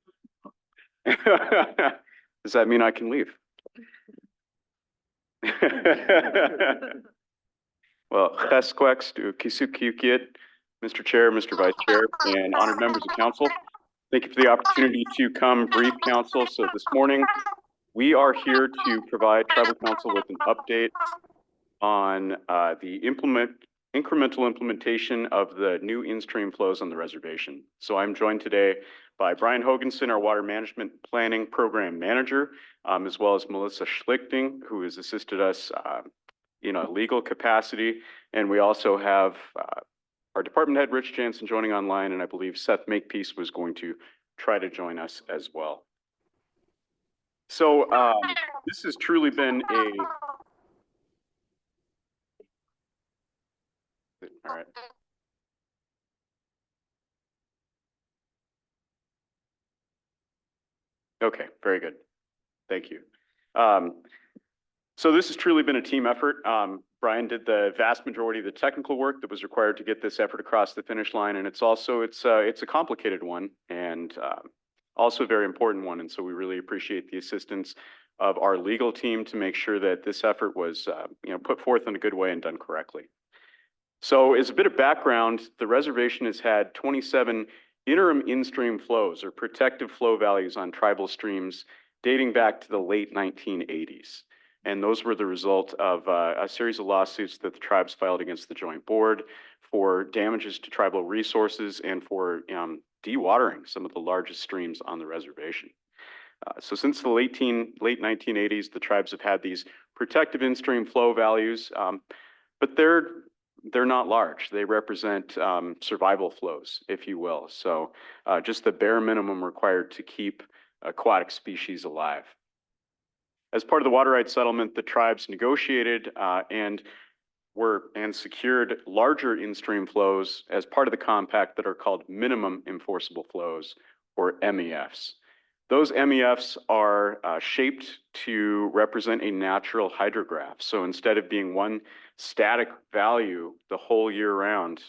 Does that mean I can leave? Well, Chesquex to Kisukukit, Mr. Chair, Mr. Vice Chair, and honored members of council. Thank you for the opportunity to come brief council. So this morning, we are here to provide tribal council with an update on the incremental implementation of the new in-stream flows on the reservation. So I'm joined today by Brian Hoganson, our Water Management Planning Program Manager, as well as Melissa Schlichting, who has assisted us in a legal capacity. And we also have our department head, Rich Jansen, joining online, and I believe Seth Makepeace was going to try to join us as well. So this has truly been a... All right. Okay, very good. Thank you. So this has truly been a team effort. Brian did the vast majority of the technical work that was required to get this effort across the finish line, and it's a complicated one and also a very important one. And so we really appreciate the assistance of our legal team to make sure that this effort was put forth in a good way and done correctly. So as a bit of background, the reservation has had 27 interim in-stream flows or protective flow values on tribal streams dating back to the late 1980s. And those were the result of a series of lawsuits that the tribes filed against the Joint Board for damages to tribal resources and for dewatering some of the largest streams on the reservation. So since the late 1980s, the tribes have had these protective in-stream flow values, but they're not large. They represent survival flows, if you will. So just the bare minimum required to keep aquatic species alive. As part of the water rights settlement, the tribes negotiated and secured larger in-stream flows as part of the compact that are called minimum enforceable flows, or MEFs. Those MEFs are shaped to represent a natural hydrograph. So instead of being one static value the whole year round,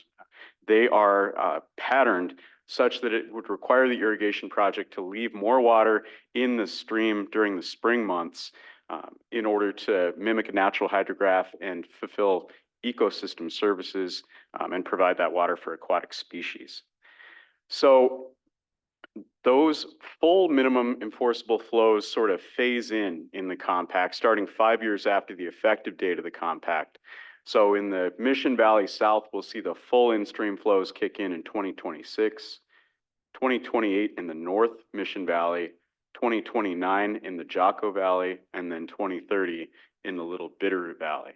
they are patterned such that it would require the irrigation project to leave more water in the stream during the spring months in order to mimic a natural hydrograph and fulfill ecosystem services and provide that water for aquatic species. So those full minimum enforceable flows sort of phase in the compact starting 5 years after the effective date of the compact. So in the Mission Valley South, we'll see the full in-stream flows kick in 2026, 2028 in the North Mission Valley, 2029 in the Jocko Valley, and then 2030 in the Little Bitterroot Valley.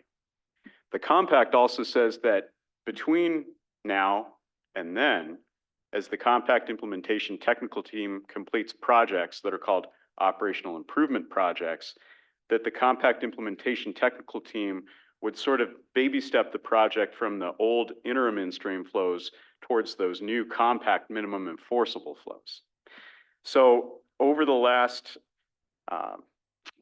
The compact also says that between now and then, as the compact implementation technical team completes projects that are called operational improvement projects, that the compact implementation technical team would sort of baby step the project from the old interim in-stream flows towards those new compact minimum enforceable flows. So over the last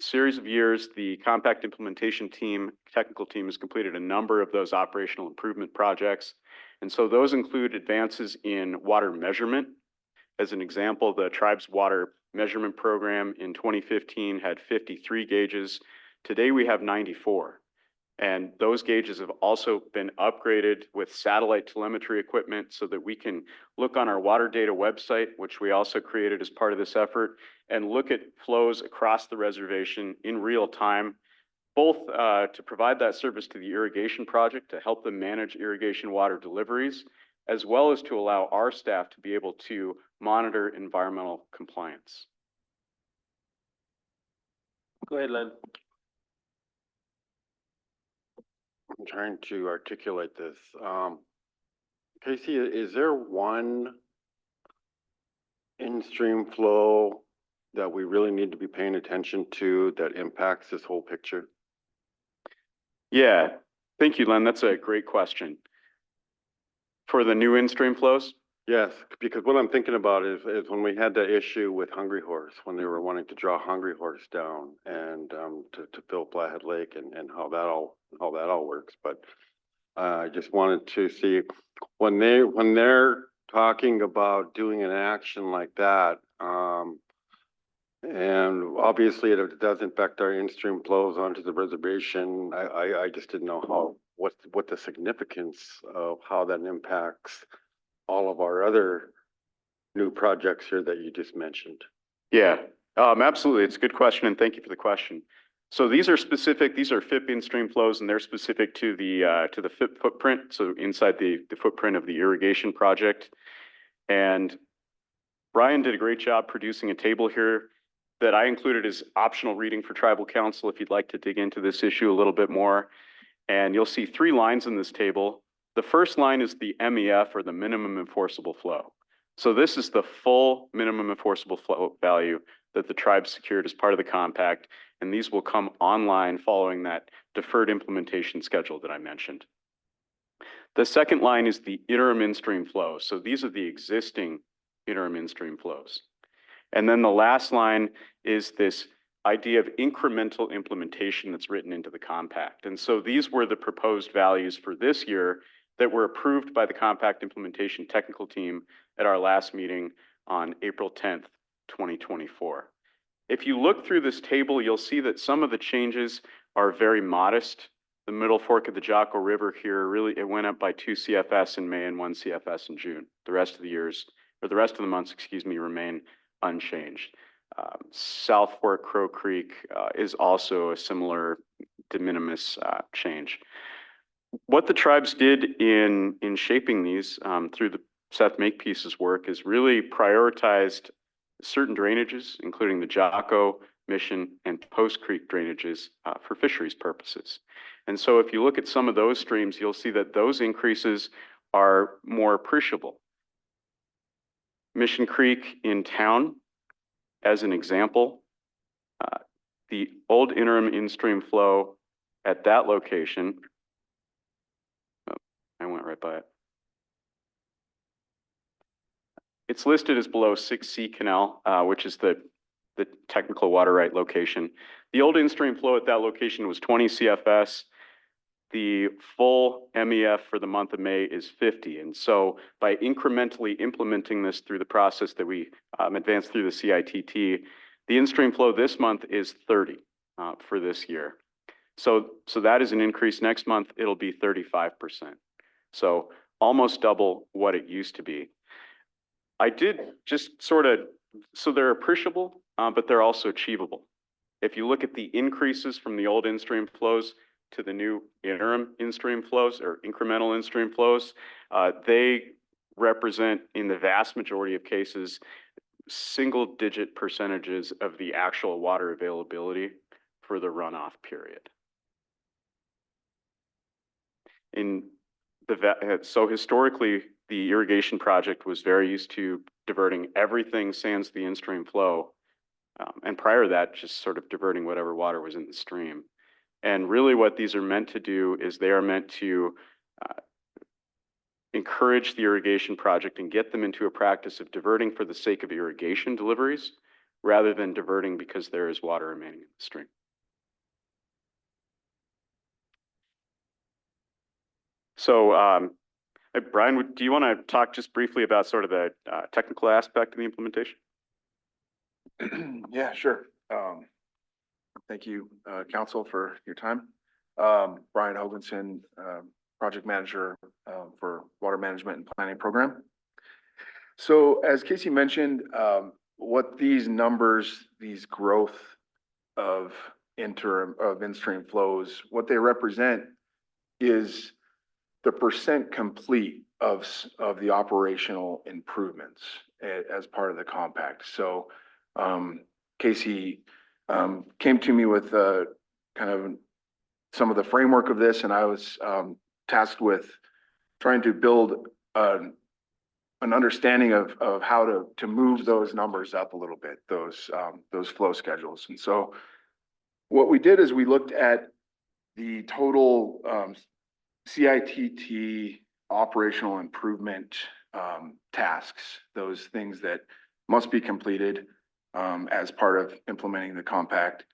series of years, the compact implementation team, technical team, has completed a number of those operational improvement projects. And so those include advances in water measurement. As an example, the tribe's water measurement program in 2015 had 53 gauges. Today we have 94. And those gauges have also been upgraded with satellite telemetry equipment so that we can look on our water data website, which we also created as part of this effort, and look at flows across the reservation in real time, both to provide that service to the irrigation project to help them manage irrigation water deliveries, as well as to allow our staff to be able to monitor environmental compliance. Go ahead, Len. I'm trying to articulate this. Casey, is there one in-stream flow that we really need to be paying attention to that impacts this whole picture? Yeah, thank you, Len. That's a great question. For the new in-stream flows? Yes, because what I'm thinking about is when we had the issue with Hungry Horse, when they were wanting to draw Hungry Horse down and to fill Flathead Lake and how that all works. But I just wanted to see when they're talking about doing an action like that, and obviously it does affect our in-stream flows onto the reservation. I just didn't know what the significance of how that impacts all of our other new projects here that you just mentioned. Yeah, absolutely. It's a good question, and thank you for the question. So these are FIP in-stream flows, and they're specific to the FIP footprint. So inside the footprint of the irrigation project. And Brian did a great job producing a table here that I included as optional reading for tribal council if you'd like to dig into this issue a little bit more. And you'll see 3 lines in this table. The first line is the MEF, or the minimum enforceable flow. So this is the full minimum enforceable flow value that the tribe secured as part of the compact, and these will come online following that deferred implementation schedule that I mentioned. The second line is the interim in-stream flow. So these are the existing interim in-stream flows. And then the last line is this idea of incremental implementation that's written into the compact. And so these were the proposed values for this year that were approved by the compact implementation technical team at our last meeting on April 10th, 2024. If you look through this table, you'll see that some of the changes are very modest. The middle fork of the Jocko River here, really, it went up by 2 CFS in May and 1 CFS in June. The rest of the years, or the rest of the months, excuse me, remain unchanged. South Fork Crow Creek is also a similar de minimis change. What the tribes did in shaping these through the Seth Makepeace's work is really prioritized certain drainages, including the Jocko, Mission, and Post Creek drainages for fisheries purposes. And so if you look at some of those streams, you'll see that those increases are more appreciable. Mission Creek in town, as an example, the old interim in-stream flow at that location, oh, I went right by it. It's listed as below 6C Canal, which is the technical water right location. The old in-stream flow at that location was 20 CFS. The full MEF for the month of May is 50. And so by incrementally implementing this through the process that we advanced through the CITT, the in-stream flow this month is 30 for this year. So that is an increase. Next month, it'll be 35%. So almost double what it used to be. I did just sort of, so they're appreciable, but they're also achievable. If you look at the increases from the old in-stream flows to the new interim in-stream flows or incremental in-stream flows, they represent, in the vast majority of cases, single-digit percentages of the actual water availability for the runoff period. So historically, the irrigation project was very used to diverting everything sans the in-stream flow. And prior to that, just sort of diverting whatever water was in the stream. And really what these are meant to do is they are meant to encourage the irrigation project and get them into a practice of diverting for the sake of irrigation deliveries, rather than diverting because there is water remaining in the stream. So, Brian, do you want to talk just briefly about sort of the technical aspect of the implementation? Yeah, sure. Thank you, Council, for your time. Brian Hoganson, Project Manager for Water Management and Planning Program. So as Casey mentioned, what these numbers, these growth of in-stream flows, what they represent is the percent complete of the operational improvements as part of the compact. So Casey came to me with kind of some of the framework of this, and I was tasked with trying to build an understanding of how to move those numbers up a little bit, those flow schedules. And so what we did is we looked at the total CITT operational improvement tasks, those things that must be completed as part of implementing the compact.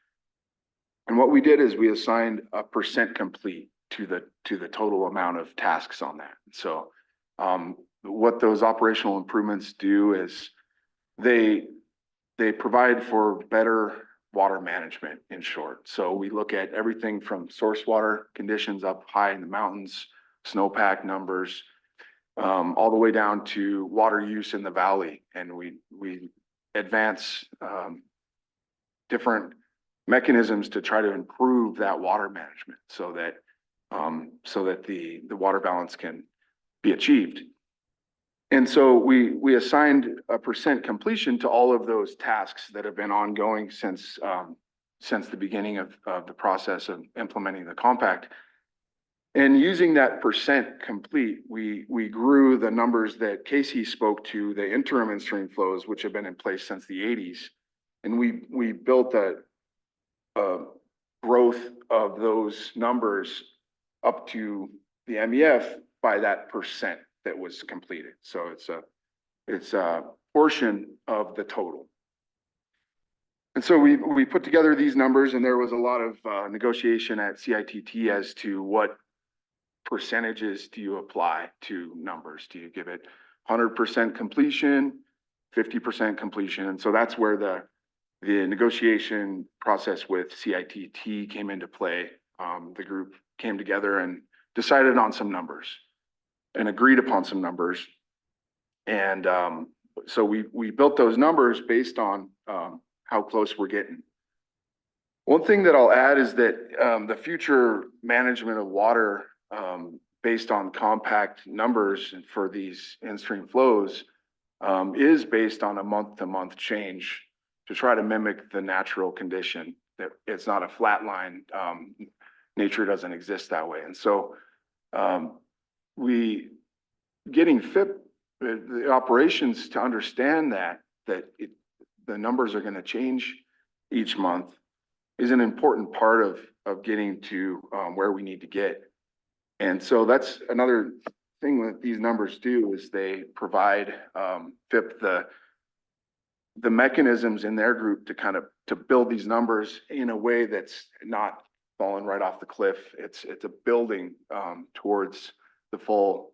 And what we did is we assigned a percent complete to the total amount of tasks on that. So what those operational improvements do is they provide for better water management, in short. So we look at everything from source water conditions up high in the mountains, snowpack numbers, all the way down to water use in the valley. And we advance different mechanisms to try to improve that water management so that the water balance can be achieved. And so we assigned a percent completion to all of those tasks that have been ongoing since the beginning of the process of implementing the compact. And using that percent complete, we grew the numbers that Casey spoke to, the interim in-stream flows, which have been in place since the 80s. And we built a growth of those numbers up to the MEF by that percent that was completed. So it's a portion of the total. And so we put together these numbers, and there was a lot of negotiation at CITT as to what percentages do you apply to numbers? Do you give it 100% completion, 50% completion? And so that's where the negotiation process with CITT came into play. The group came together and decided on some numbers and agreed upon some numbers. And so we built those numbers based on how close we're getting. One thing that I'll add is that the future management of water based on compact numbers for these in-stream flows is based on a month-to-month change to try to mimic the natural condition. That it's not a flat line. Nature doesn't exist that way. And so we getting FIP, the operations to understand that the numbers are going to change each month is an important part of getting to where we need to get. And so that's another thing that these numbers do is they provide FIP the mechanisms in their group to kind of to build these numbers in a way that's not falling right off the cliff. It's a building towards the full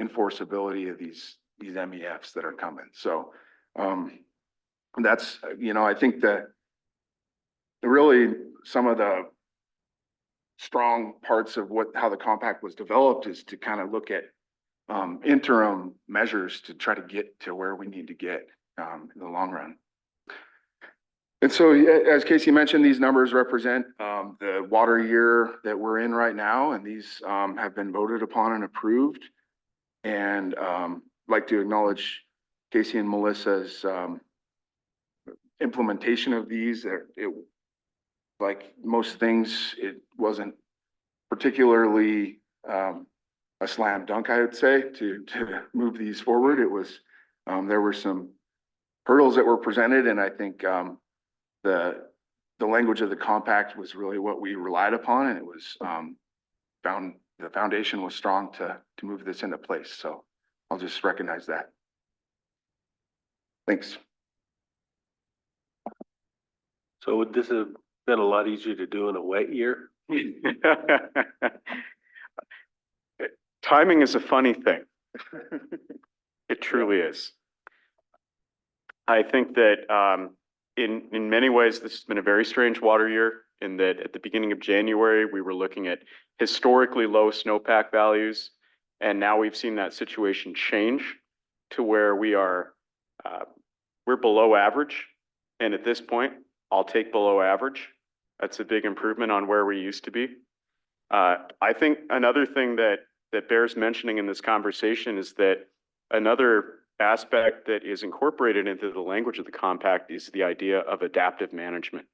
enforceability of these MEFs that are coming. So that's, you know, I think that really some of the strong parts of how the compact was developed is to kind of look at interim measures to try to get to where we need to get in the long run. And so, as Casey mentioned, these numbers represent the water year that we're in right now, and these have been voted upon and approved. And like to acknowledge Casey and Melissa's implementation of these. Like most things, it wasn't particularly a slam dunk, I would say, to move these forward. It was there were some hurdles that were presented, and I think the language of the compact was really what we relied upon, and it was the foundation was strong to move this into place. So I'll just recognize that. Thanks. So would this have been a lot easier to do in a wet year? Timing is a funny thing. It truly is. I think that in many ways, this has been a very strange water year in that at the beginning of January, we were looking at historically low snowpack values. And now we've seen that situation change to where we're below average. And at this point, I'll take below average. That's a big improvement on where we used to be. I think another thing that bears mentioning in this conversation is that another aspect that is incorporated into the language of the compact is the idea of adaptive management.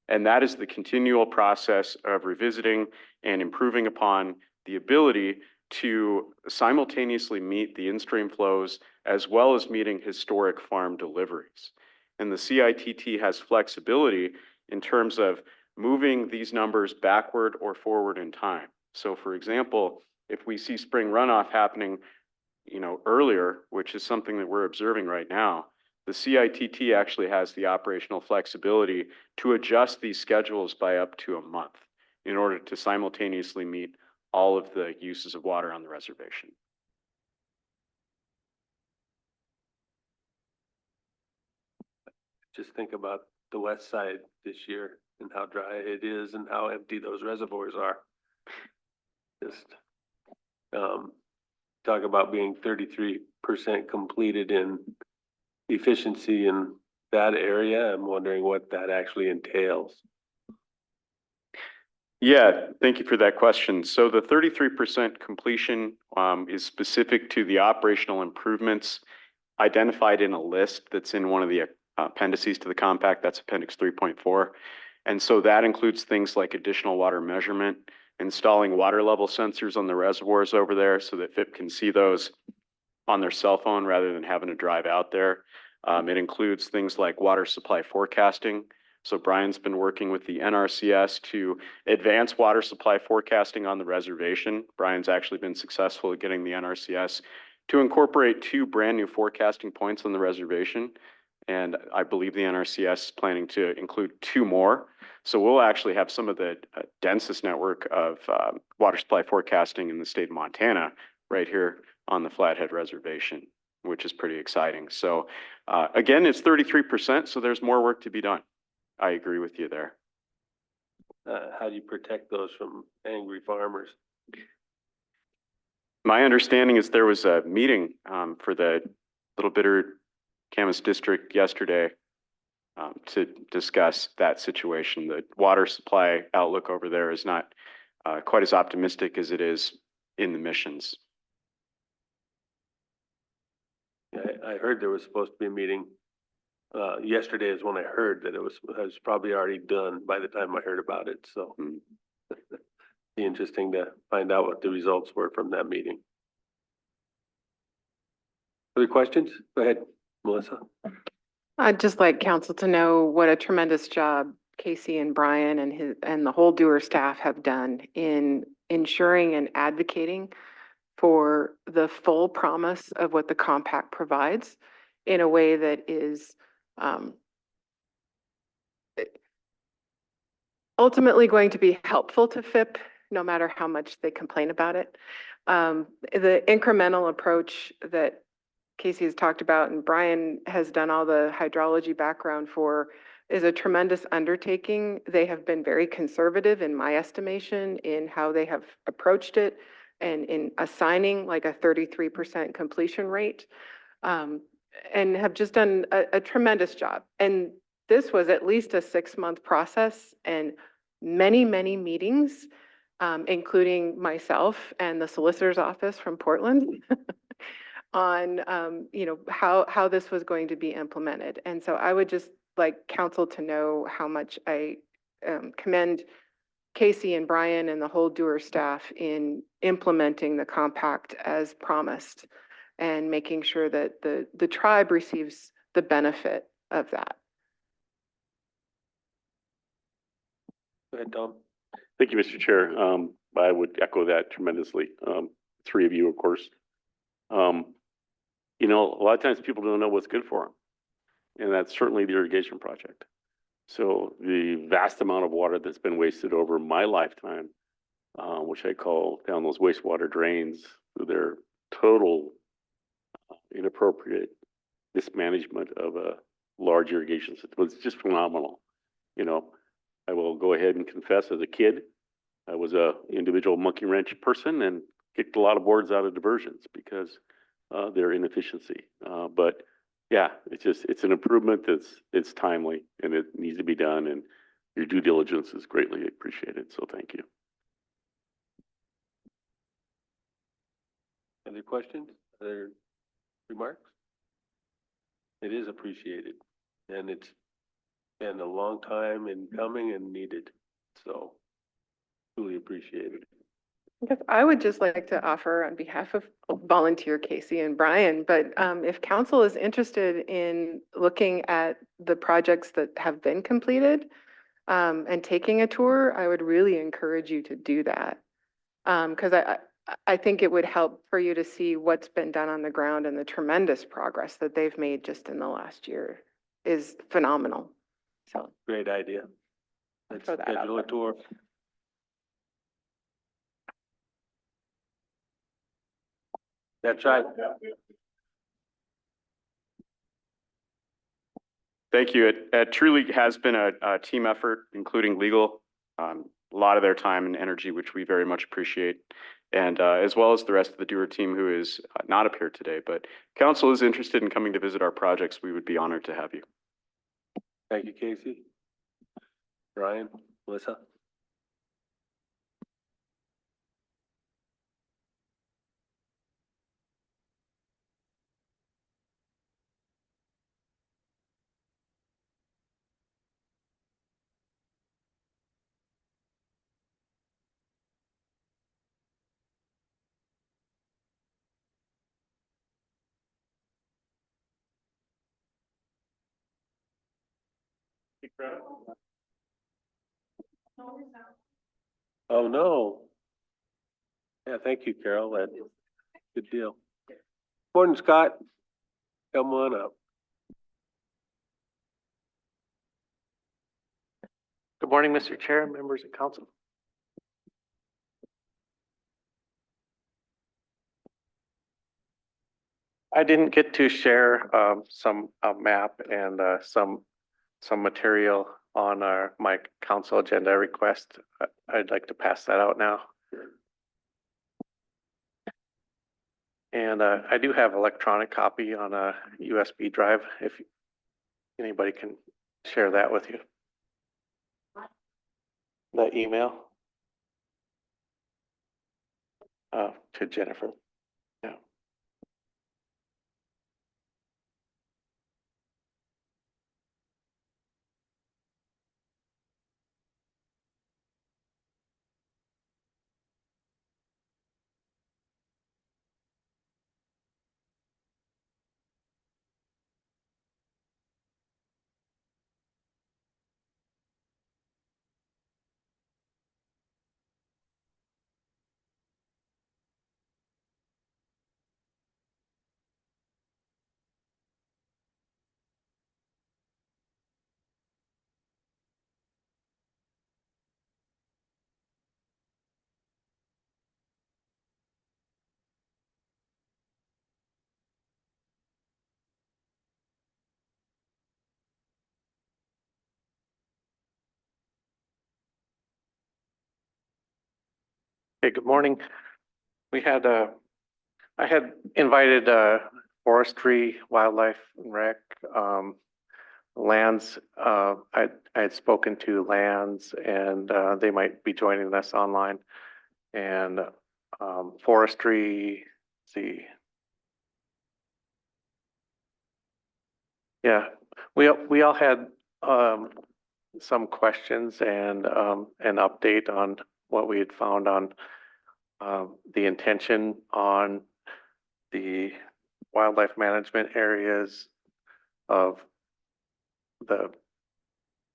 And that is the continual process of revisiting and improving upon the ability to simultaneously meet the in-stream flows as well as meeting historic farm deliveries. And the CITT has flexibility in terms of moving these numbers backward or forward in time. So for example, if we see spring runoff happening, earlier, which is something that we're observing right now, the CITT actually has the operational flexibility to adjust these schedules by up to a month in order to simultaneously meet all of the uses of water on the reservation. Just think about the west side this year and how dry it is and how empty those reservoirs are. Just talk about being 33% completed in efficiency in that area. I'm wondering what that actually entails. Yeah, thank you for that question. So the 33% completion is specific to the operational improvements identified in a list that's in one of the appendices to the compact. That's Appendix 3.4. And so that includes things like additional water measurement, installing water level sensors on the reservoirs over there so that FIP can see those on their cell phone rather than having to drive out there. It includes things like water supply forecasting. So Brian's been working with the NRCS to advance water supply forecasting on the reservation. Brian's actually been successful at getting the NRCS to incorporate 2 brand new forecasting points on the reservation. And I believe the NRCS is planning to include 2 more. So we'll actually have some of the densest network of water supply forecasting in the state of Montana right here on the Flathead Reservation, which is pretty exciting. So again, it's 33%, so there's more work to be done. I agree with you there. How do you protect those from angry farmers? My understanding is there was a meeting for the Little Bitter Camas District yesterday to discuss that situation. The water supply outlook over there is not quite as optimistic as it is in the missions. I heard there was supposed to be a meeting. Yesterday is when I heard that it was probably already done by the time I heard about it, so. Be interesting to find out what the results were from that meeting. Other questions? Go ahead, Melissa. I'd just like council to know what a tremendous job Casey and Brian and the whole Doer staff have done in ensuring and advocating for the full promise of what the compact provides in a way that is ultimately going to be helpful to FIP, no matter how much they complain about it. The incremental approach that Casey has talked about and Brian has done all the hydrology background for is a tremendous undertaking. They have been very conservative in my estimation in how they have approached it and in assigning like a 33% completion rate, and have just done a tremendous job. And this was at least a 6-month process and many, many meetings, including myself and the solicitor's office from Portland on, how this was going to be implemented. And so I would just like council to know how much I commend Casey and Brian and the whole Doer staff in implementing the compact as promised and making sure that the tribe receives the benefit of that. Go ahead, Tom. Thank you, Mr. Chair. I would echo that tremendously. 3 of you, of course. A lot of times people don't know what's good for them. And that's certainly the irrigation project. So the vast amount of water that's been wasted over my lifetime, which I call down those wastewater drains, they're total inappropriate mismanagement of a large irrigation system. It's just phenomenal. I will go ahead and confess, as a kid, I was a individual monkey wrench person and kicked a lot of boards out of diversions because their inefficiency. But yeah, it's an improvement it's timely and it needs to be done, and your due diligence is greatly appreciated. So thank you. Other questions? Other remarks? It is appreciated, and it's been a long time in coming and needed, so truly appreciated. I would just like to offer on behalf of volunteer Casey and Brian, but if council is interested in looking at the projects that have been completed and taking a tour, I would really encourage you to do that. Because I think it would help for you to see what's been done on the ground, and the tremendous progress that they've made just in the last year is phenomenal. So Great idea. Let's throw that out schedule a there. tour. That's right. Thank you. It truly has been a team effort, including legal, a lot of their time and energy, which we very much appreciate. And as well as the rest of the Doer team who is not up here today, but council is interested in coming to visit our projects. We would be honored to have you. Thank you, Casey. Brian, Melissa? Oh, no. Yeah, thank you, Carol. That's good deal. Morning, Scott. Come on up. morning, Mr. Chair, members of council. I didn't get to share some map and some material on my council agenda request. I'd like to pass that out now. And I do have electronic copy on a USB drive if anybody can share that with you. The email to Jennifer. Yeah. Hey, good morning. We had I had invited forestry, wildlife, and rec, lands. I had spoken to lands, and they might be joining us online. And forestry, let's see. Yeah, we all had some questions and an update on what we had found on the intention on the wildlife management areas of the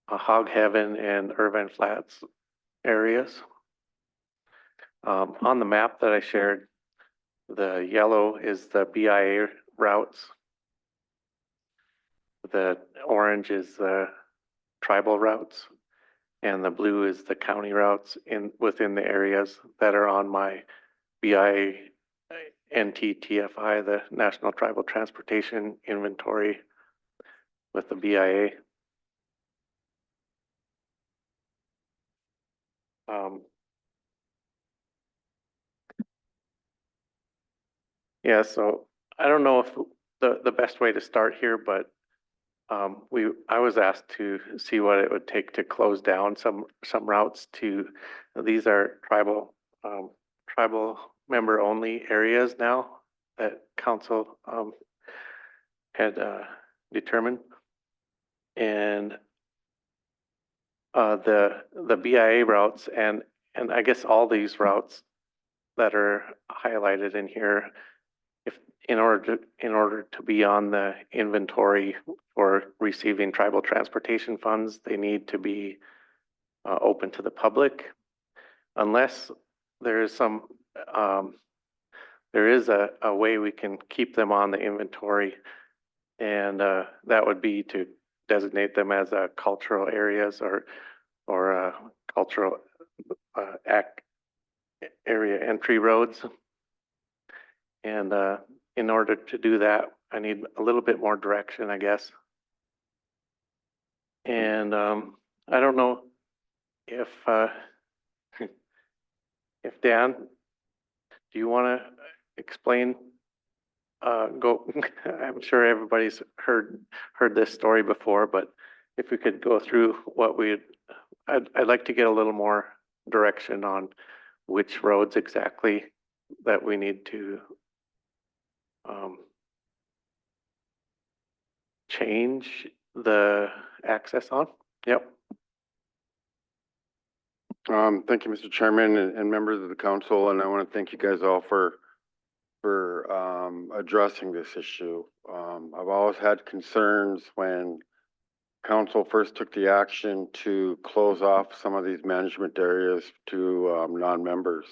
Hog Heaven and Irvine Flats areas. On the map that I shared, the yellow is the BIA routes. The orange is the tribal routes, and the blue is the county routes within the areas that are on my BIA NTTFI, the National Tribal Transportation Inventory with the BIA. Yeah, so I don't know if the best way to start here, but I was asked to see what it would take to close down some routes to, these are tribal member only areas now that council had determined. And the BIA routes and I guess all these routes that are highlighted in here, if in order to be on the inventory for receiving tribal transportation funds, they need to be open to the public, unless there is some there is a way we can keep them on the inventory, and that would be to designate them as cultural areas or cultural area entry roads. And in order to do that, I need a little bit more direction, I guess. And I don't know if if Dan, do you want to explain? I'm sure everybody's heard this story before, but if we could go through what I'd like to get a little more direction on which roads exactly that we need to change the access on. Yep. Thank you, Mr. Chairman and members of the council, and I want to thank you guys all for addressing this issue. I've always had concerns when council first took the action to close off some of these management areas to non-members.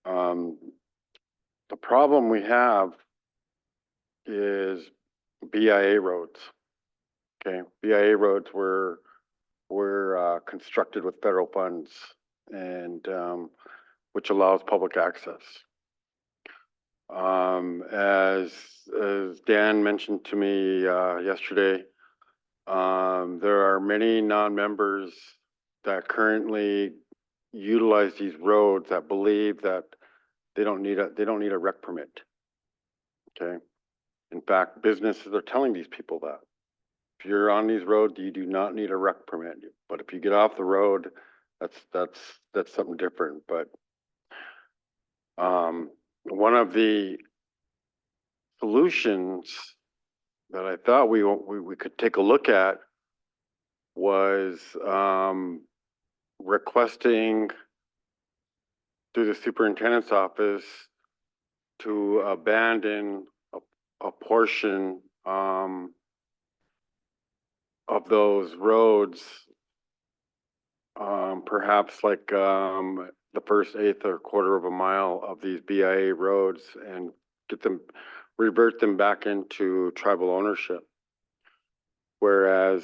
The problem we have is BIA roads. Okay, BIA roads were constructed with federal funds and, which allows public access. As Dan mentioned to me, yesterday, there are many non-members that currently utilize these roads that believe that they don't need a rec permit. Okay. In fact, businesses are telling these people that if you're on these roads, you do not need a rec permit. But if you get off the road, that's something different. But one of the solutions that I thought we could take a look at was requesting through the superintendent's office to abandon a portion of those roads, perhaps like the first eighth or quarter of a mile of these BIA roads, and revert them back into tribal ownership. Whereas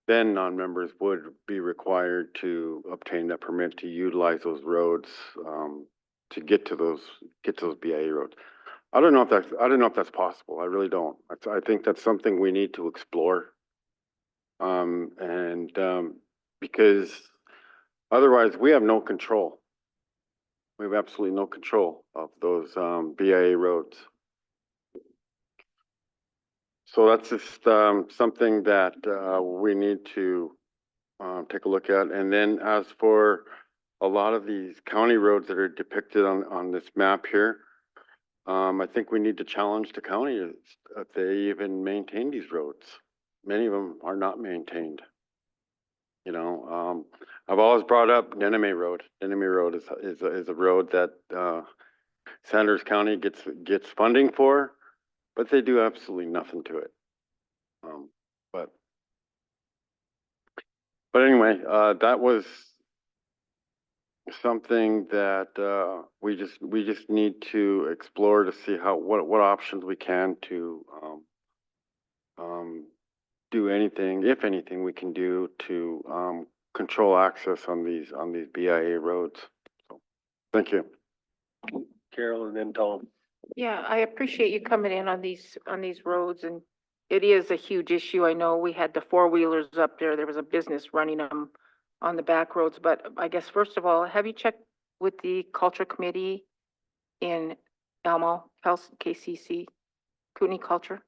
then non-members would be required to obtain that permit to utilize those roads to get to those BIA roads. I don't know if that's possible. I really don't. I think that's something we need to explore. Because otherwise we have no control. We have absolutely no control of those BIA roads. So that's just something that we need to take a look at. And then as for a lot of these county roads that are depicted on this map here, I think we need to challenge the county if they even maintain these roads. Many of them are not maintained. You know, I've always brought up Deneme Road. Deneme Road is a road that Sanders County gets funding for, but they do absolutely nothing to it. But anyway, that was something that we just need to explore to see what options we can to do anything, if anything, we can do to control access on these BIA roads. So, thank you, Carol, and then Tom. Yeah, I appreciate you coming in on these roads, and it is a huge issue. I know we had the four-wheelers up there. There was a business running them on the back roads, but I guess first of all, have you checked with the culture committee in Elmo, KCC, Kootenai Culture?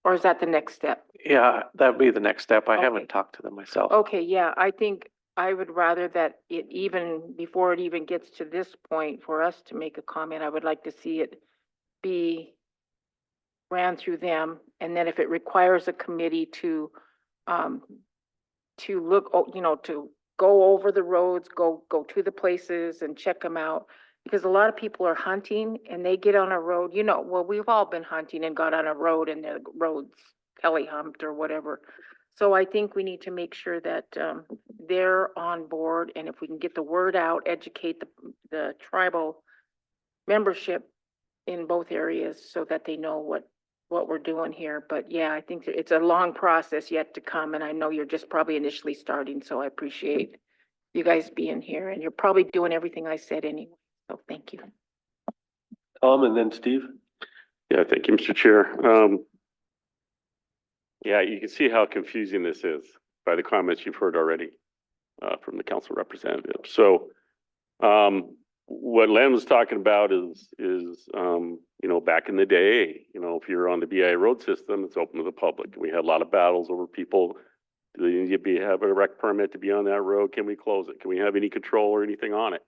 Or is that the next step? Yeah, that'd be the next step. I Okay. haven't talked to them myself. Okay, yeah, I think I would rather that it even, before it even gets to this point for us to make a comment, I would like to see it be ran through them. And then if it requires a committee to look, to go over the roads, go to the places and check them out. Because a lot of people are hunting and they get on a road, well, we've all been hunting and got on a road and the road's Kelly humped or whatever. So I think we need to make sure that they're on board, and if we can get the word out, educate the tribal membership in both areas so that they know what we're doing here. But yeah, I think it's a long process yet to come, and I know you're just probably initially starting, so I appreciate you guys being here, and you're probably doing everything I said anyway. So thank you. Tom, and then Steve. Yeah, thank you, Mr. Chair. Yeah, you can see how confusing this is by the comments you've heard already from the council representative. So what Len was talking about is back in the day, if you're on the BIA road system, it's open to the public. We had a lot of battles over people. Do they need to have a rec permit to be on that road? Can we close it? Can we have any control or anything on it?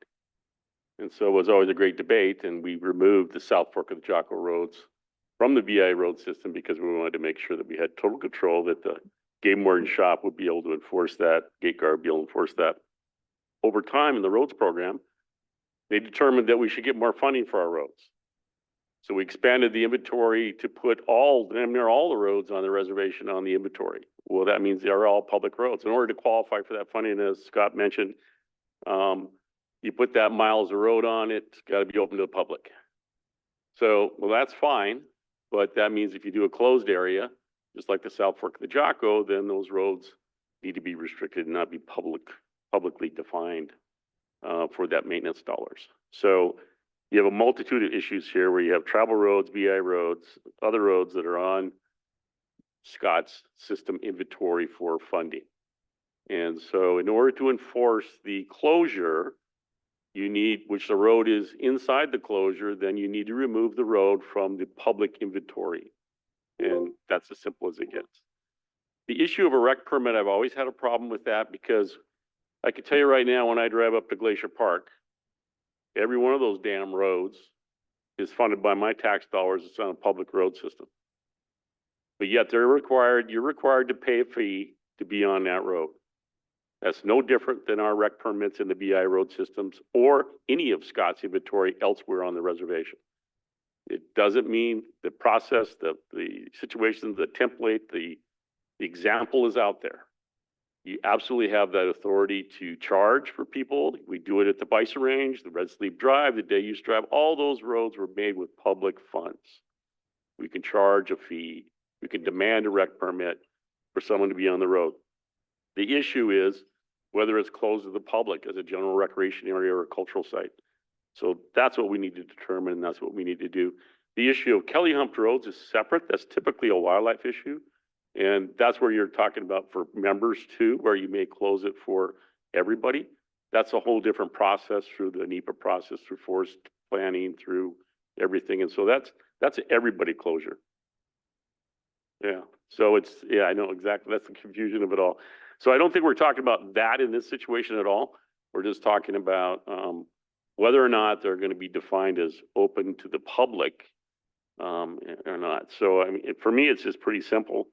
And so it was always a great debate, and we removed the South Fork of the Jocko roads from the BIA road system because we wanted to make sure that we had total control, that the game warden shop would be able to enforce that, gate guard would be able to enforce that. Over time in the roads program, they determined that we should get more funding for our roads. So we expanded the inventory to put all the roads on the reservation on the inventory. Well, that means they are all public roads. In order to qualify for that funding, as Scott mentioned, you put that miles of road on, it's got to be open to the public. So, well, that's fine, But that means if you do a closed area, just like the South Fork of the Jocko, then those roads need to be restricted and not be publicly defined for that maintenance dollars. So you have a multitude of issues here where you have travel roads, BI roads, other roads that are on Scott's system inventory for funding. And so in order to enforce the closure, you need, which the road is inside the closure, then you need to remove the road from the public inventory. And that's as simple as it gets. The issue of a rec permit, I've always had a problem with that because I can tell you right now, when I drive up to Glacier Park, every one of those damn roads is funded by my tax dollars. It's on a public road system. But yet you're required to pay a fee to be on that road. That's no different than our rec permits in the BI road systems or any of Scott's inventory elsewhere on the reservation. It doesn't mean the process, the situation, the template, the example is out there. You absolutely have that authority to charge for people. We do it at the Bison Range, the Red Sleeve Drive, the Day Use Drive. All those roads were made with public funds. We can charge a fee. We can demand a rec permit for someone to be on the road. The issue is whether it's closed to the public as a general recreation area or a cultural site. So that's what we need to determine, and that's what we need to do. The issue of Kelly Humped roads is separate. That's typically a wildlife issue. And that's where you're talking about for members too, where you may close it for everybody. That's a whole different process through the NEPA process, through forest planning, through everything. And so that's everybody closure. Yeah. So it's, yeah, I know exactly. That's the confusion of it all. So I don't think we're talking about that in this situation at all. We're just talking about whether or not they're going to be defined as open to the public or not. So I mean, for me, it's just pretty simple.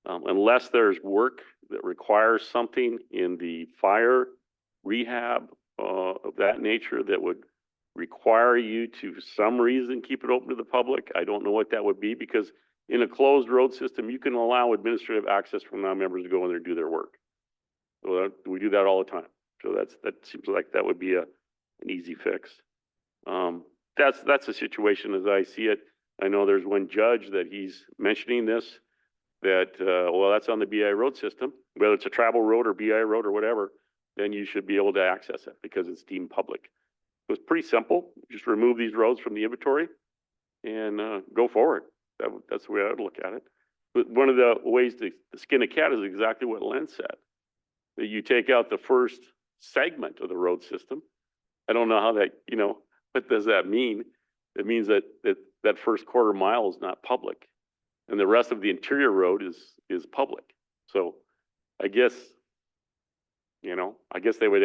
Unless there's work that requires something in the fire rehab of that nature that would require you to, for some reason, keep it open to the public, I don't know what that would be, because in a closed road system, you can allow administrative access for non-members to go in there and do their work. So we do that all the time. So that seems like that would be an easy fix. That's the situation as I see it. I know there's one judge that he's mentioning this, that, well, that's on the BI road system, whether it's a travel road or BI road or whatever, then you should be able to access it because it's deemed public. So it's pretty simple. Just remove these roads from the inventory and go forward. That's the way I would look at it. But one of the ways to skin a cat is exactly what Len said. That you take out the first segment of the road system. I don't know how that, what does that mean? It means that that first quarter mile is not public. And the rest of the interior road is public. So I guess, they would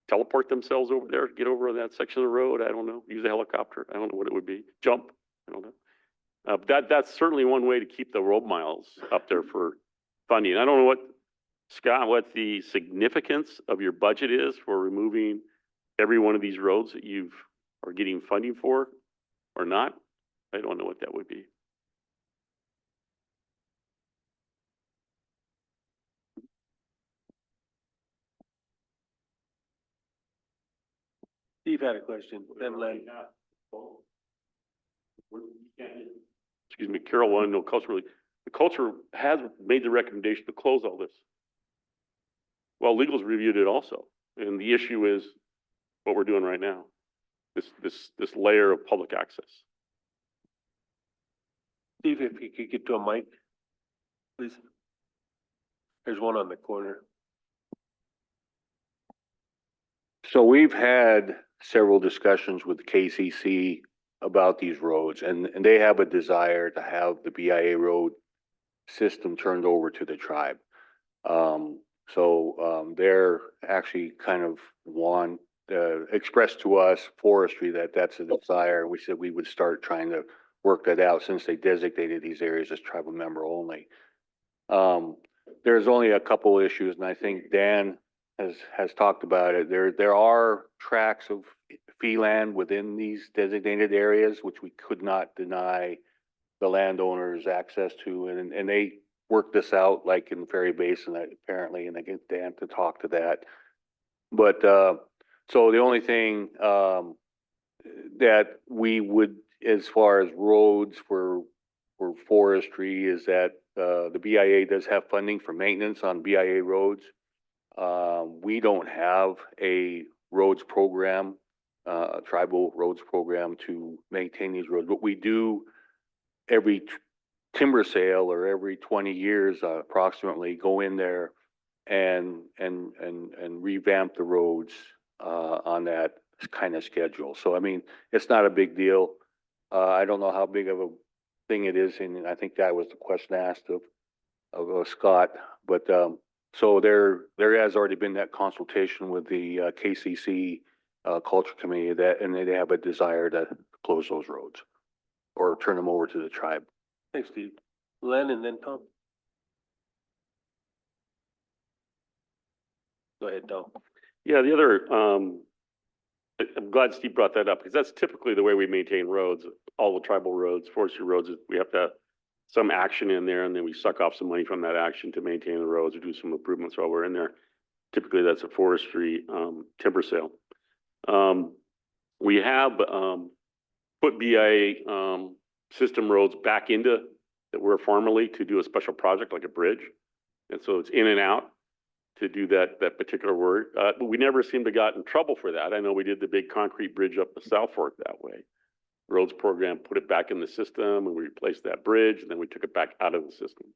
teleport themselves over there, get over on that section of the road. I don't know. Use a helicopter. I don't know what it would be. Jump. I don't know. That's certainly one way to keep the road miles up there for funding. I don't know what the significance of your budget is for removing every one of these roads that you are getting funding for or not. I don't know what that would be. Steve had a question, then Len. Excuse me, Carol wanted to know culturally. The culture has made the recommendation to close all this. Well, legal's reviewed it also. And the issue is what we're doing right now. This layer of public access. Steve, if you could get to a mic, please. There's one on the corner. So we've had several discussions with the KCC about these roads, and they have a desire to have the BIA road system turned over to the tribe. They're actually kind of expressed to us, forestry, that that's a desire. We said we would start trying to work that out since they designated these areas as tribal member only. There's only a couple issues, and I think Dan has talked about it. There are tracts of fee land within these designated areas, which we could not deny the landowners access to, and they worked this out like in Ferry Basin apparently, and they get Dan to talk to that. But so the only thing that we would, as far as roads for for forestry is that, the BIA does have funding for maintenance on BIA roads. We don't have a roads program, tribal roads program to maintain these roads, but we do every timber sale or every 20 years, approximately go in there and revamp the roads, on that kind of schedule. So, I mean, it's not a big deal. I don't know how big of a thing it is, and I think that was the question asked of Scott, but, so there has already been that consultation with the, KCC, Culture Committee and they have a desire to close those roads or turn them over to the tribe. Thanks, Steve. Len and then Tom. Go ahead, Tom. Yeah, the other, I'm glad Steve brought that up because that's typically the way we maintain roads, all the tribal roads, forestry roads, is we have to have some action in there and then we suck off some money from that action to maintain the roads or do some improvements while we're in there. Typically that's a forestry, timber sale. We have, put BIA, system roads back into that were formerly to do a special project like a bridge. And so it's in and out to do that particular work. But we never seem to got in trouble for that. I know we did the big concrete bridge up the South Fork that way. Roads program put it back in the system and we replaced that bridge and then we took it back out of the system.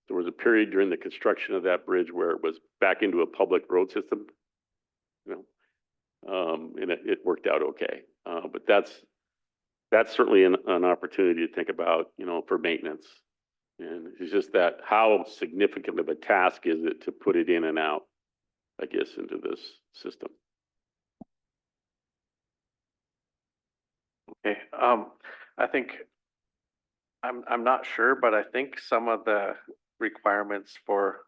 There was a period during the construction of that bridge where it was back into a public road system, you know, and it worked out okay. But that's certainly an opportunity to think about, you know, for maintenance. And it's just that how significant of a task is it to put it in and out, I guess, into this system. Okay, I think, I'm not sure, but I think some of the requirements for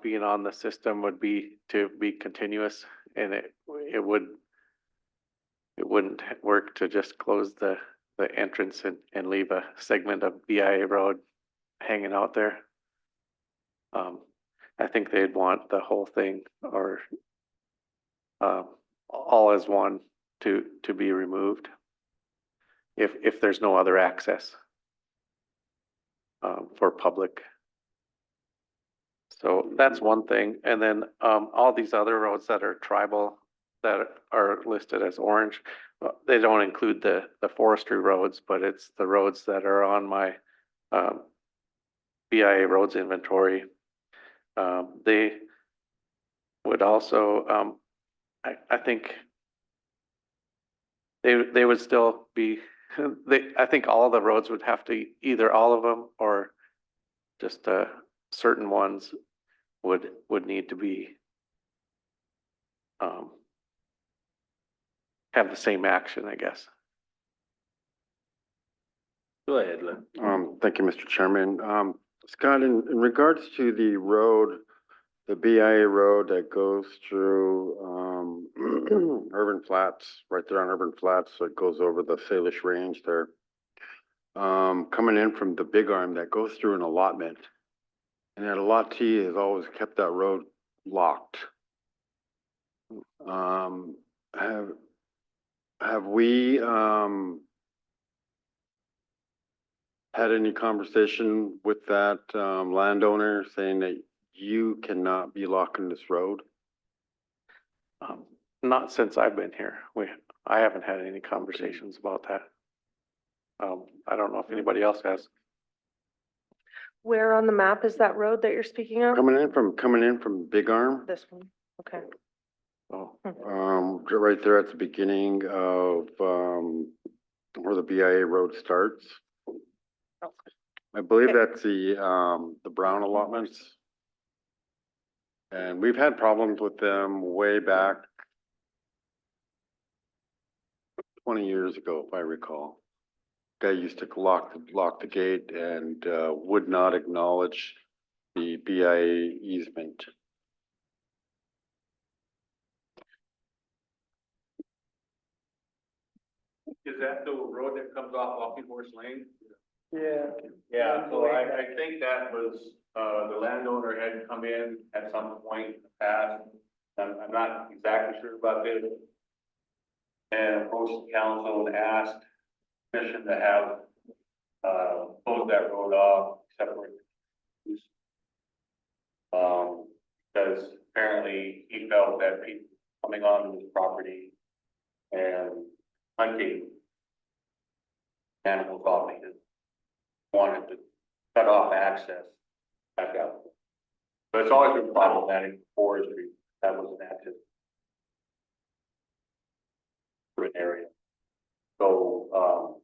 being on the system would be to be continuous, and it wouldn't work to just close the entrance and leave a segment of BIA road hanging out there. I think they'd want the whole thing or all as one to be removed if there's no other access for public. So that's one thing. And then all these other roads that are tribal that are listed as orange, they don't include the forestry roads, but it's the roads that are on my BIA roads inventory. They would also, I think they would still be, I think all the roads would have to, either all of them or just certain ones would need to be have the same action, I guess. Go ahead, Len. Thank you, Mr. Chairman. Scott, in regards to the road, the BIA road that goes through, Urban Flats, right there on Urban Flats, so it goes over the Salish Range there. Coming in from the Big Arm that goes through an allotment. And that allottee has always kept that road locked. Have we, had any conversation with that, landowner saying that you cannot be locking this road? Not since I've been here. I haven't had any conversations about that. I don't know if anybody else has. Where on the map is that road that you're speaking of? Coming in from Big Arm, This one, okay. right there at the beginning of, where the BIA road starts. I believe that's the brown allotments. And we've had problems with them way back 20 years ago, if I recall. Guy used to lock the gate and would not acknowledge the BIA easement. Is that the road that comes off Walking Horse Lane? Yeah. Yeah, so I think that was, the landowner had come in at some point in the past. I'm not exactly sure about this. And approached the council and asked permission to have close that road off, separate. Because apparently he felt that people coming onto his property and hunting animals off, he just wanted to cut off access back out. But it's always been problematic for forestry, that was an active urban area. So,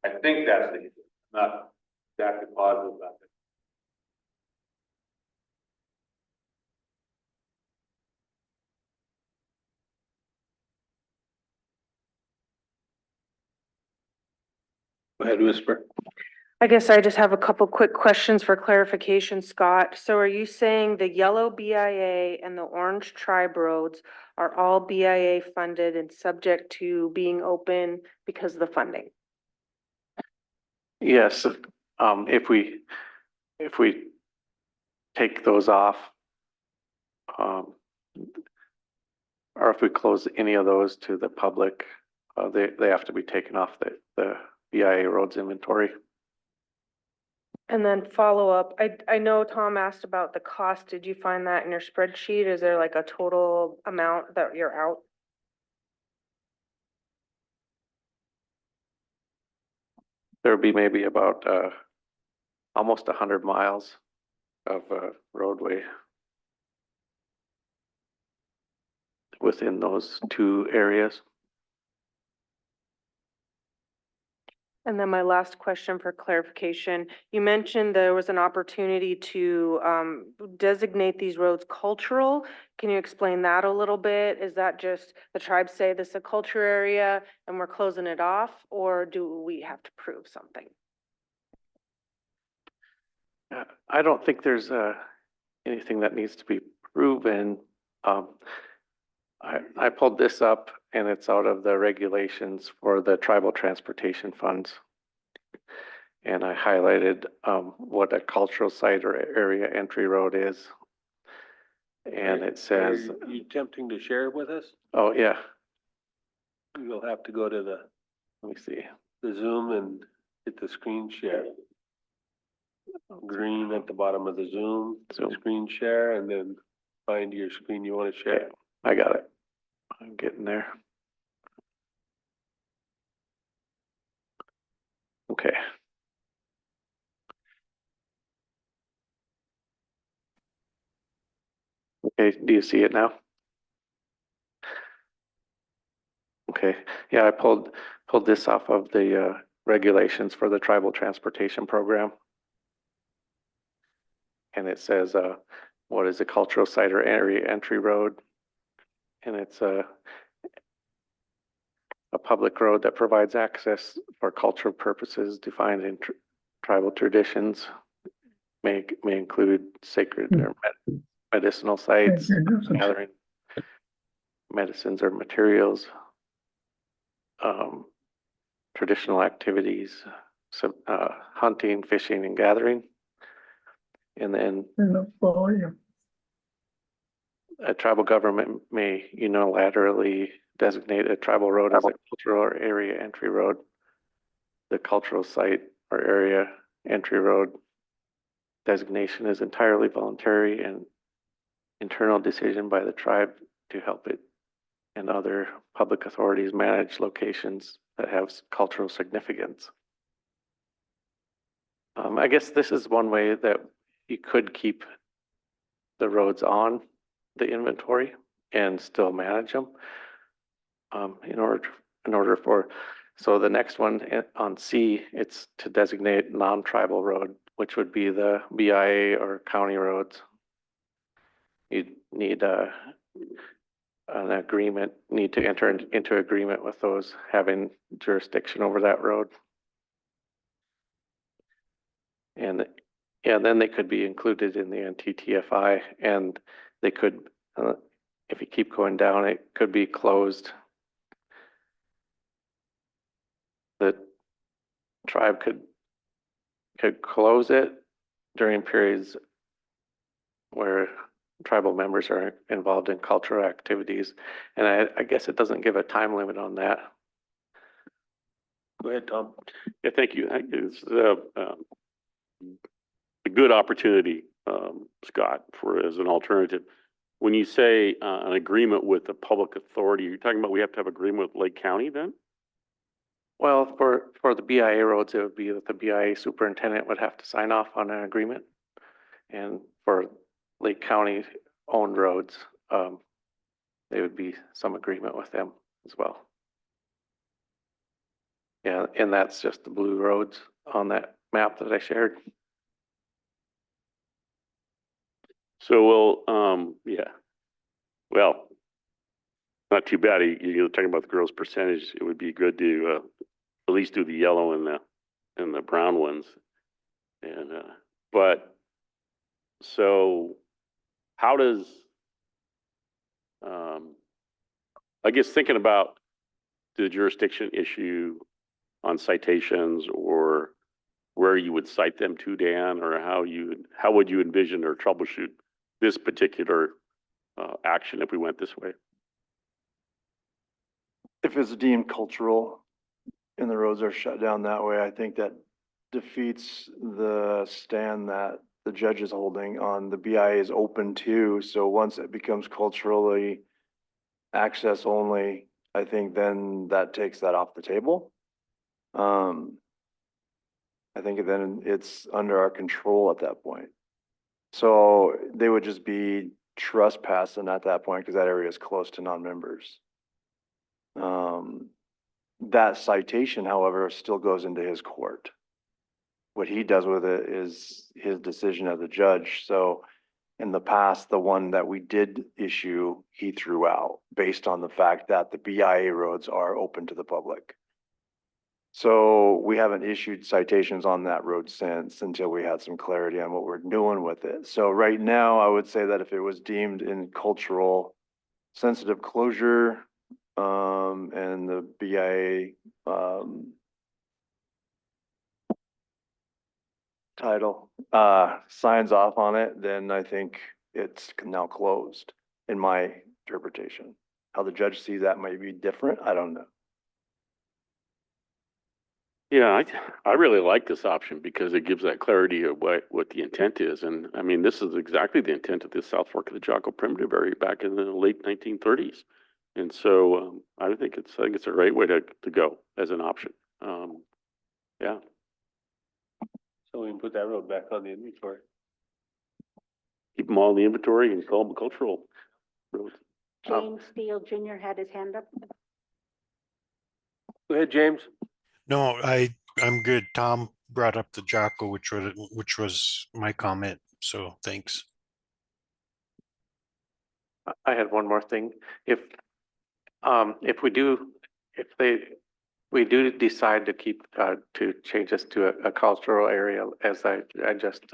I think that's the, not exactly positive about it. Go ahead, Whisper. I guess I just have a couple quick questions for clarification, Scott. So are you saying the yellow BIA and the orange tribe roads are all BIA funded and subject to being open because of the funding? Yes, if we take those off, or if we close any of those to the public, they have to be taken off the BIA roads inventory. And then follow up, I know Tom asked about the cost. Did you find that in your spreadsheet? Is there like a total amount that you're out? There'll be maybe about almost 100 miles of roadway within those two areas. And then my last question for clarification, you mentioned there was an opportunity to designate these roads cultural. Can you explain that a little bit? Is that just the tribes say this is a culture area and we're closing it off, or do we have to prove something? I don't think there's anything that needs to be proven. I pulled this up and it's out of the regulations for the tribal transportation funds. And I highlighted what a cultural site or area entry road is. And it says, Are you attempting to share with us? oh yeah, You'll have to go to the let me see. Zoom and hit the screen share. Green at the bottom of the Zoom, screen share, and then find your screen you want to share. Okay, I got it. I'm getting there. Okay. Okay, do you see it now? Okay, yeah, I pulled this off of the regulations for the tribal transportation program. And it says, what is a cultural site or area entry road? And it's a public road that provides access for cultural purposes defined in tribal traditions. May include sacred or medicinal sites, gathering medicines or materials, traditional activities, so hunting, fishing, and gathering. And then a tribal government may unilaterally designate a tribal road as a cultural or area entry road. The cultural site or area entry road designation is entirely voluntary and internal decision by the tribe to help it and other public authorities manage locations that have cultural significance. I guess this is one way that you could keep the roads on the inventory and still manage them. In order for, so the next one on C, it's to designate non-tribal road, which would be the BIA or county roads. You'd need an agreement, need to enter into agreement with those having jurisdiction over that road. And yeah, then they could be included in the NTTFI, and they could, if you keep going down, it could be closed. The tribe could close it during periods where tribal members are involved in cultural activities. And I guess it doesn't give a time limit on that. Go ahead, Tom. Yeah, thank you. It's a good opportunity, Scott, for as an alternative. When you say an agreement with the public authority, you're talking about we have to have agreement with Lake County then? Well, for the BIA roads, it would be that the BIA superintendent would have to sign off on an agreement. And for Lake County owned roads, there would be some agreement with them as well. Yeah, and that's just the blue roads on that map that I shared. So we'll, yeah, well, not too bad. You're talking about the gross percentage. It would be good to at least do the yellow and the brown ones. And but so how does I guess thinking about the jurisdiction issue on citations or where you would cite them to, Dan, or how would you envision or troubleshoot this particular action if we went this way? If it's deemed cultural and the roads are shut down that way, I think that defeats the stand that the judge is holding on the BIA is open to. So once it becomes culturally access only, I think then that takes that off the table. I think then it's under our control at that point. So they would just be trespassing at that point because that area is close to non-members. That citation, however, still goes into his court. What he does with it is his decision as a judge. So in the past, the one that we did issue, he threw out based on the fact that the BIA roads are open to the public. So we haven't issued citations on that road since until we had some clarity on what we're doing with it. So right now, I would say that if it was deemed in cultural sensitive closure, and the BIA, title, signs off on it, then I think it's now closed in my interpretation. How the judge sees that might be different. I don't know. Yeah, I really like this option because it gives that clarity of what the intent is. And I mean, this is exactly the intent of the South Fork of the Jocko Primitive area back in the late 1930s. And so I think it's a great way to go as an option. Yeah. So we can put that road back on the inventory. Keep them all in the inventory and call them cultural roads. James Steele Jr. had his hand up. Go ahead, James. No, I'm good. Tom brought up the Jocko, which was my comment. So thanks. I had one more thing. If we do decide to keep, to change this to a cultural area, as I just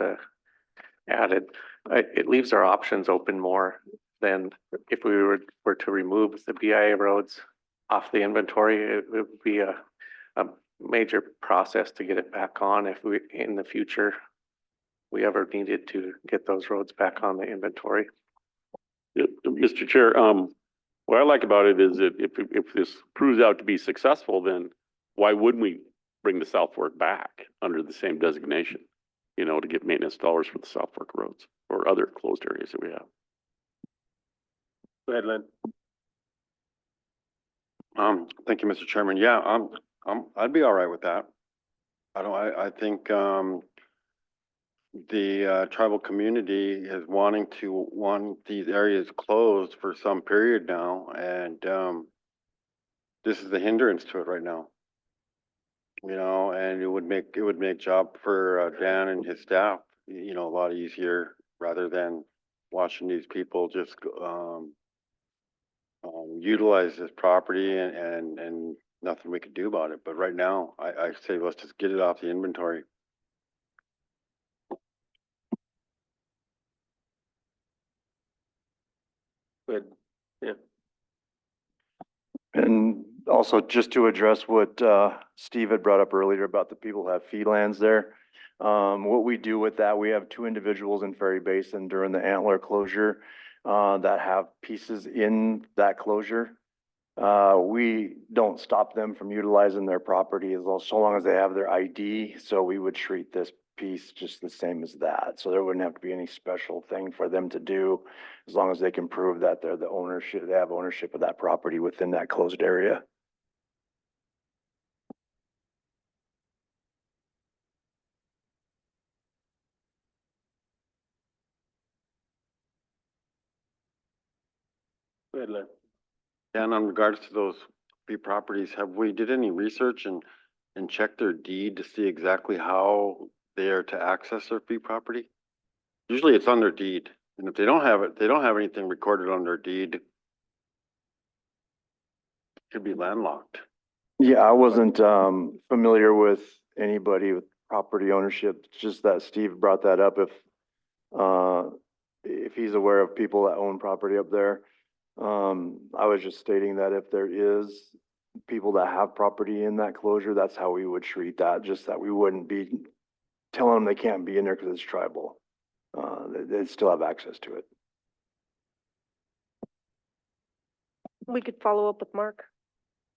added, it leaves our options open more than if we were to remove the BIA roads off the inventory. It would be a major process to get it back on if we, in the future, we ever needed to get those roads back on the inventory. Mr. Chair, what I like about it is that if this proves out to be successful, then why wouldn't we bring the South Fork back under the same designation, to get maintenance dollars for the South Fork roads or other closed areas that we have? Go ahead, Len. Thank you, Mr. Chairman. Yeah, I'd be all right with that. I think, the tribal community is wanting these areas closed for some period now, and this is the hindrance to it right now. And it would make job for Dan and his staff, a lot easier rather than watching these people just utilize this property and nothing we could do about it. But right now, I say let's just get it off the inventory. Good. Yeah. And also just to address what Steve had brought up earlier about the people who have fee lands there. What we do with that, we have two individuals in Ferry Basin during the antler closure that have pieces in that closure. We don't stop them from utilizing their property so long as they have their ID. So we would treat this piece just the same as that. So there wouldn't have to be any special thing for them to do as long as they can prove that they're the ownership, they have ownership of that property within that closed area. Go ahead, Len. And in regards to those fee properties, did any research and check their deed to see exactly how they are to access their fee property? Usually it's on their deed, and if they don't have it, they don't have anything recorded on their deed. It could be landlocked. Yeah, I wasn't familiar with anybody with property ownership. It's just that Steve brought that up. If he's aware of people that own property up there. I was just stating that if there is people that have property in that closure, that's how we would treat that, just that we wouldn't be telling them they can't be in there because it's tribal. They'd still have access to it. We could follow up with Mark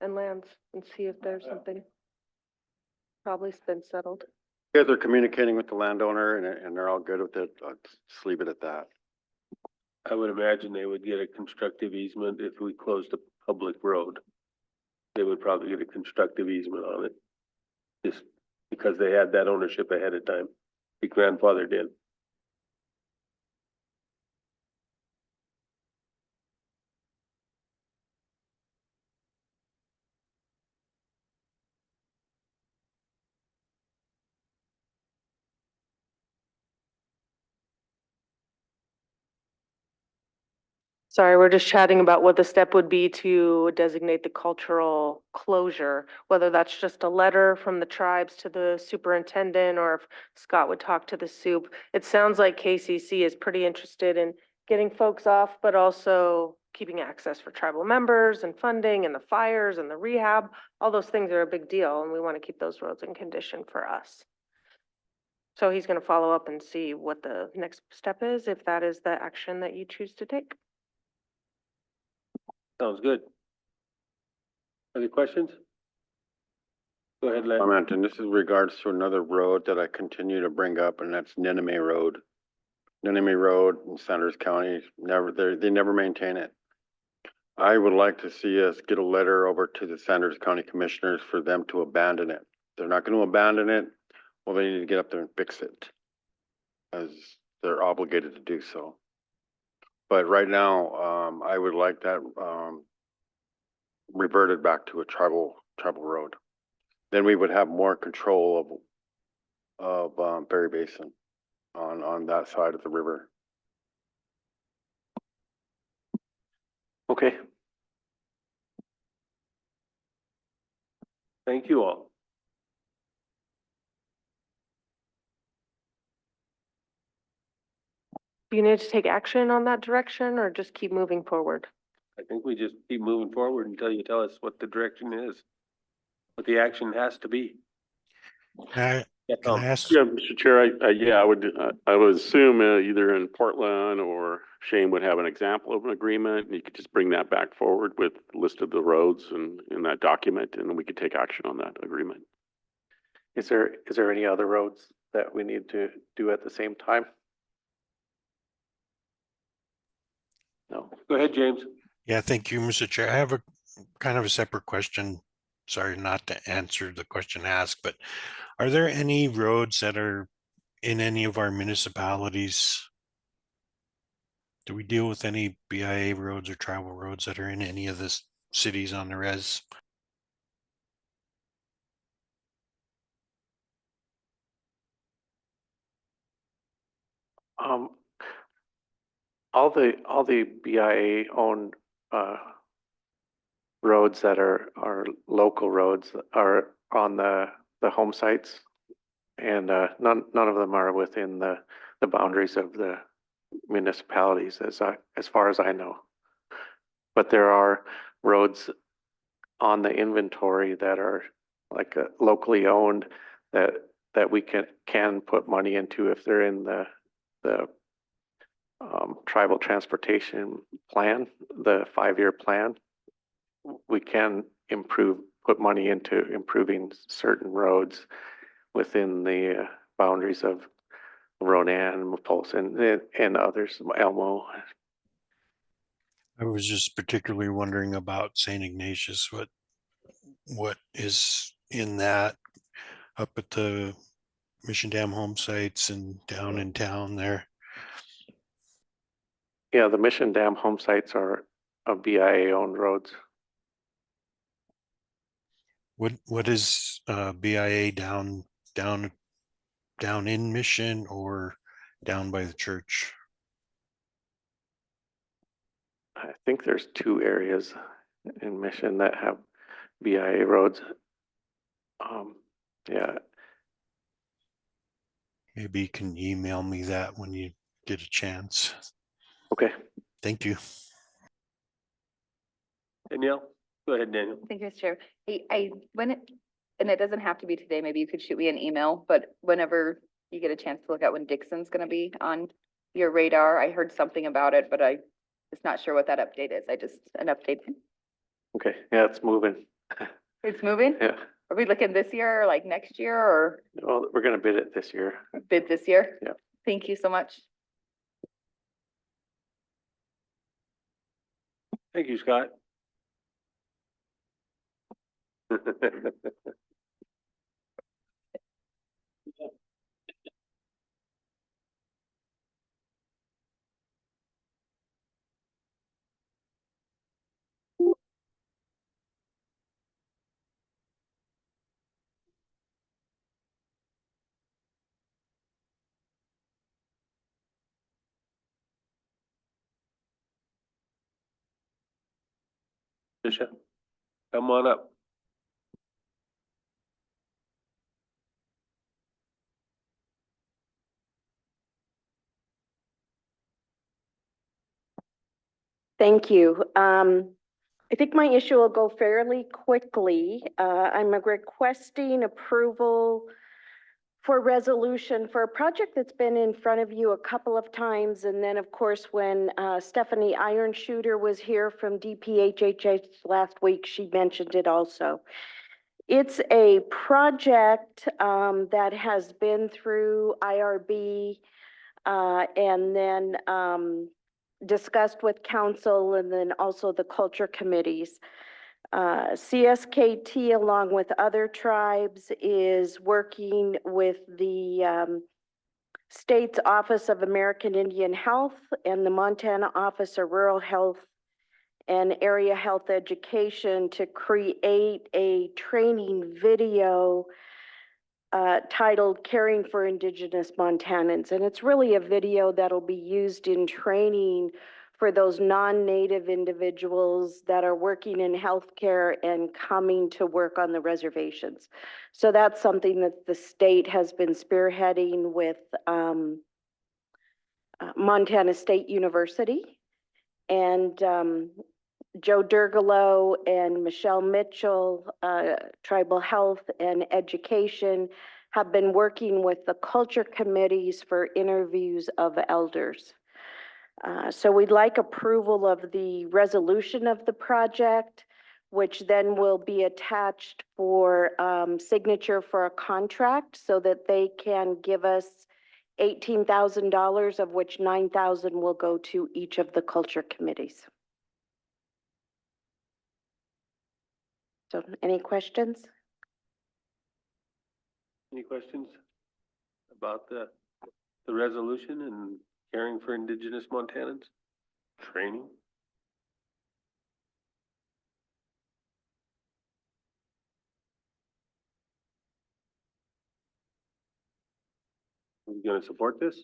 and Lance and see if there's something. Probably it's been settled. You guys are communicating with the landowner and they're all good with it. I'll just leave it at that. I would imagine they would get a constructive easement if we closed a public road. They would probably get a constructive easement on it. Just because they had that ownership ahead of time. The grandfather did. Sorry, we're just chatting about what the step would be to designate the cultural closure, whether that's just a letter from the tribes to the superintendent or if Scott would talk to the soup. It sounds like KCC is pretty interested in getting folks off, but also keeping access for tribal members and funding and the fires and the rehab. All those things are a big deal and we want to keep those roads in condition for us. So he's going to follow up and see what the next step is, if that is the action that you choose to take. Sounds good. Any questions? Go ahead, Len. Comment, and this is regards to another road that I continue to bring up, and that's Nene Road. Nene Road in Sanders County, they never maintain it. I would like to see us get a letter over to the Sanders County Commissioners for them to abandon it. If they're not going to abandon it, well, they need to get up there and fix it, as they're obligated to do so. But right now, I would like that reverted back to a tribal road. Then we would have more control of Berry Basin on that side of the river. Okay. Thank you all. Do you need to take action on that direction or just keep moving forward? I think we just keep moving forward until you tell us what the direction is, what the action has to be. Can I ask? Yeah, Mr. Chair, I would assume either in Portland or Shane would have an example of an agreement, and you could just bring that back forward with a list of the roads and in that document, and then we could take action on that agreement. Is there any other roads that we need to do at the same time? No. Go ahead, James. Yeah, thank you, Mr. Chair. I have a kind of a separate question. Sorry not to answer the question asked, but are there any roads that are in any of our municipalities? Do we deal with any BIA roads or travel roads that are in any of the cities on the res? All the BIA owned roads that are local roads are on the home sites, and none of them are within the boundaries of the municipalities as far as I know. But there are roads on the inventory that are like locally owned that we can put money into if they're in the tribal transportation plan, the 5-year plan. we can put money into improving certain roads within the boundaries of Ronan, Mapolson, and others, Elmo. I was just particularly wondering about St. Ignatius, what is in that up at the Mission Dam home sites and down in town there. Yeah, the Mission Dam home sites are BIA owned roads. What is BIA down in Mission or down by the church? I think there's 2 areas in Mission that have BIA roads. Yeah, Maybe you can email me that when you get a chance. okay. Thank you. Danielle, go ahead, Daniel. Thank you, Mr. Chair. Hey, and it doesn't have to be today, maybe you could shoot me an email, but whenever you get a chance to look at when Dixon's gonna be on your radar, I heard something about it, but I just not sure what that update is. An update. Okay, yeah, it's moving. It's moving? Yeah, Are we looking this year or like next year or well, we're gonna bid it this year. bid this year? Yeah. Thank you so much. Thank you, Scott. Tricia, come on up. Thank you. I think my issue will go fairly quickly. I'm requesting approval for resolution for a project that's been in front of you a couple of times. And then, of course, when Stephanie Ironshooter was here from DPHHS last week, she mentioned it also. It's a project that has been through IRB and then discussed with council and then also the culture committees. CSKT, along with other tribes, is working with the state's Office of American Indian Health and the Montana Office of Rural Health and Area Health Education to create a training video titled Caring for Indigenous Montanans. And it's really a video that'll be used in training for those non-native individuals that are working in healthcare and coming to work on the reservations. So that's something that the state has been spearheading with Montana State University. And Joe Dergalo and Michelle Mitchell, Tribal Health and Education, have been working with the culture committees for interviews of elders. So we'd like approval of the resolution of the project, which then will be attached for signature for a contract so that they can give us $18,000, of which $9,000 will go to each of the culture committees. So any questions? Any questions about the resolution and caring for Indigenous Montanans? Training? Are you gonna support this?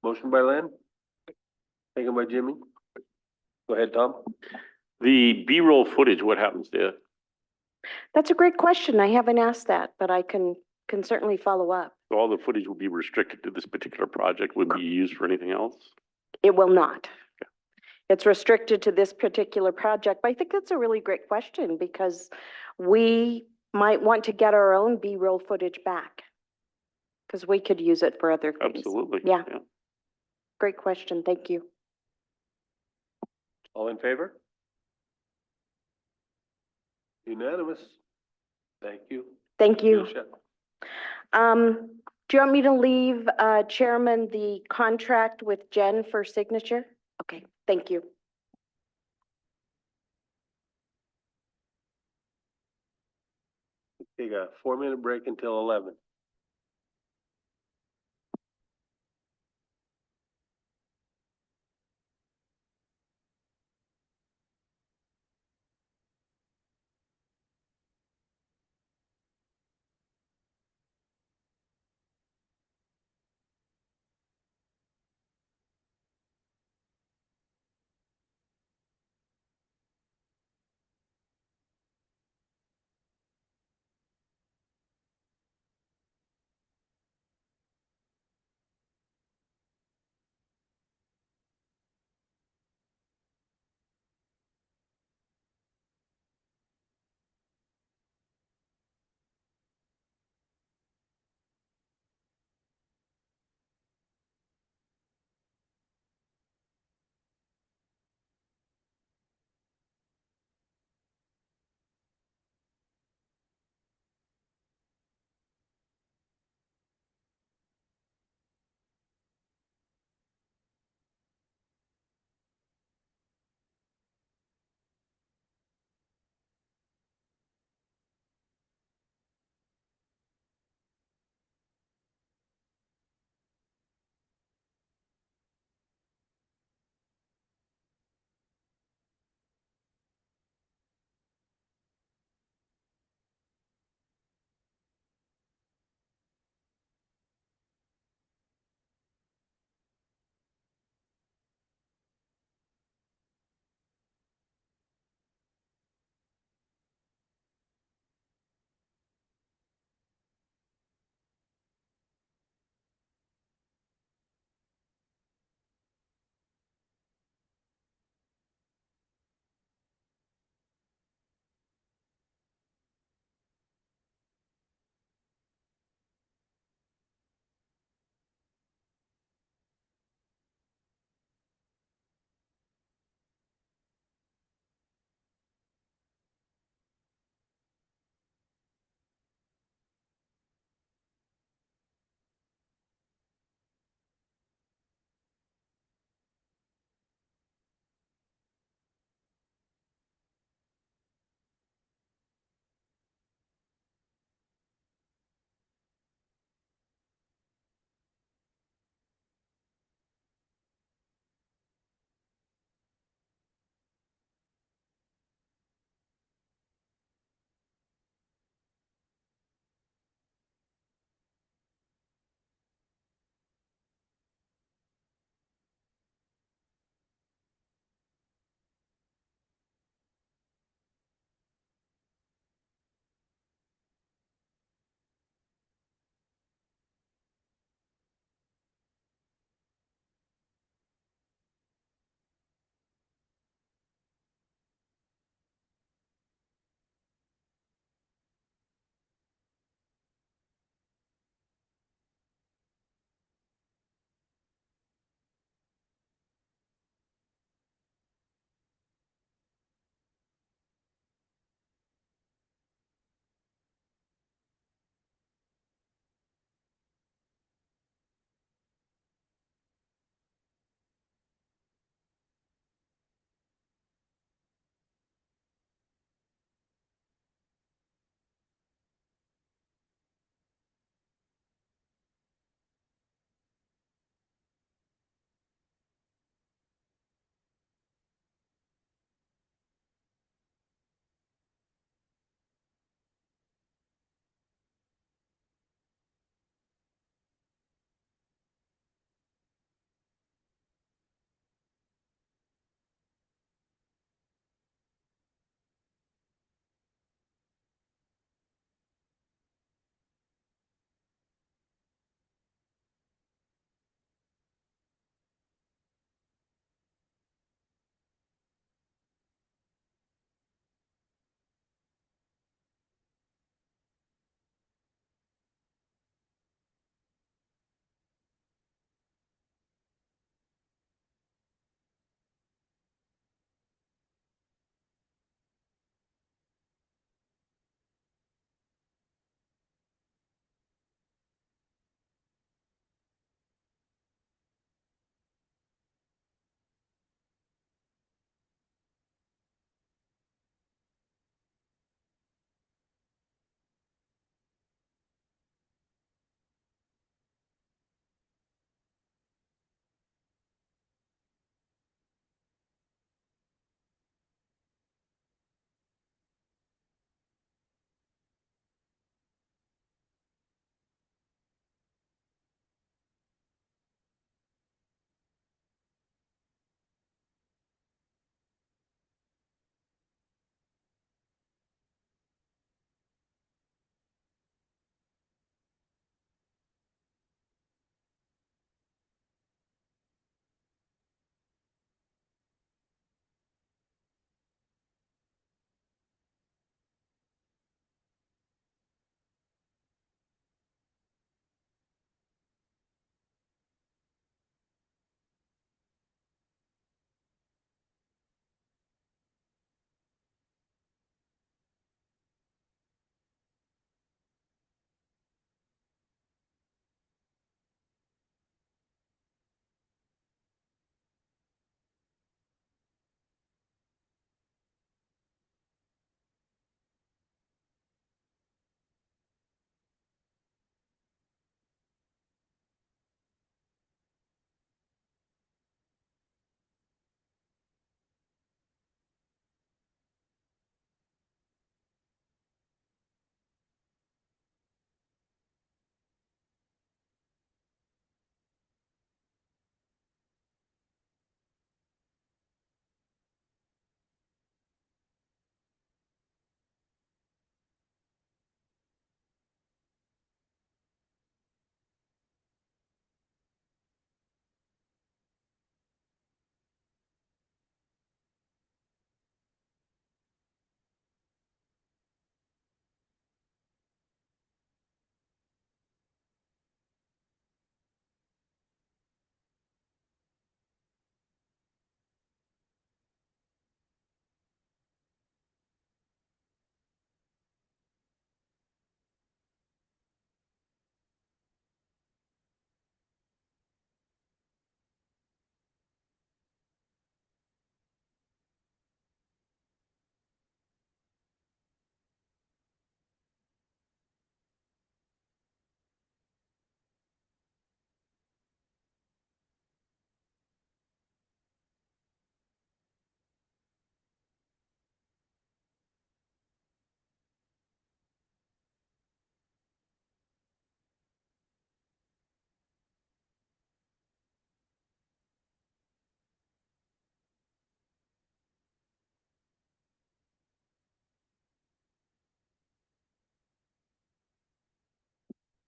Motion by Len? Second by Jimmy? Go ahead, Tom. The B-roll footage, what happens to it? That's a great question. I haven't asked that, but I can certainly follow up. All the footage will be restricted to this particular project, wouldn't be used for anything else? It will not. It's restricted to this particular project, but I think that's a really great question because we might want to get our own B-roll footage back because we could use it for other things. Absolutely. Yeah. Great question. Thank you. All in favor? Unanimous. Thank you. Thank you. Tricia. Do you want me to leave, Chairman, the contract with Jen for signature? Okay, thank you. Take a 4-minute break until 11.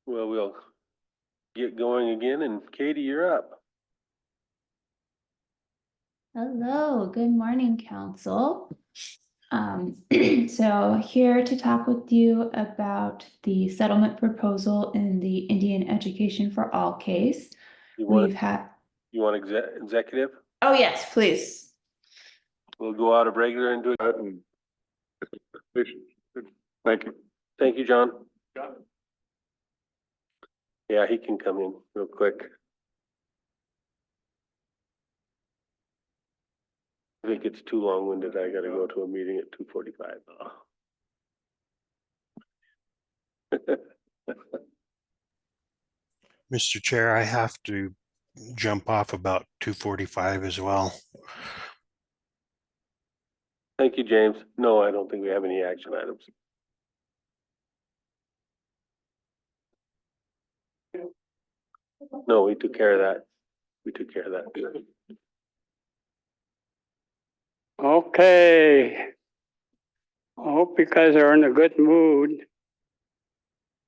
Well, we'll get going again, and Katie, you're up. Hello, good morning, council. So here to talk with you about the settlement proposal in the Indian Education for All case. You want, We've had, you want executive? oh yes, please. We'll go out of regular and do it. Thank you. Thank you, John. Yeah, he can come in real quick. I think it's too long-winded. I gotta go to a meeting at 2:45. Mr. Chair, I have to jump off about 2:45 as well. Thank you, James. No, I don't think we have any action items. No, we took care of that. We took care of that. Okay. I hope you guys are in a good mood.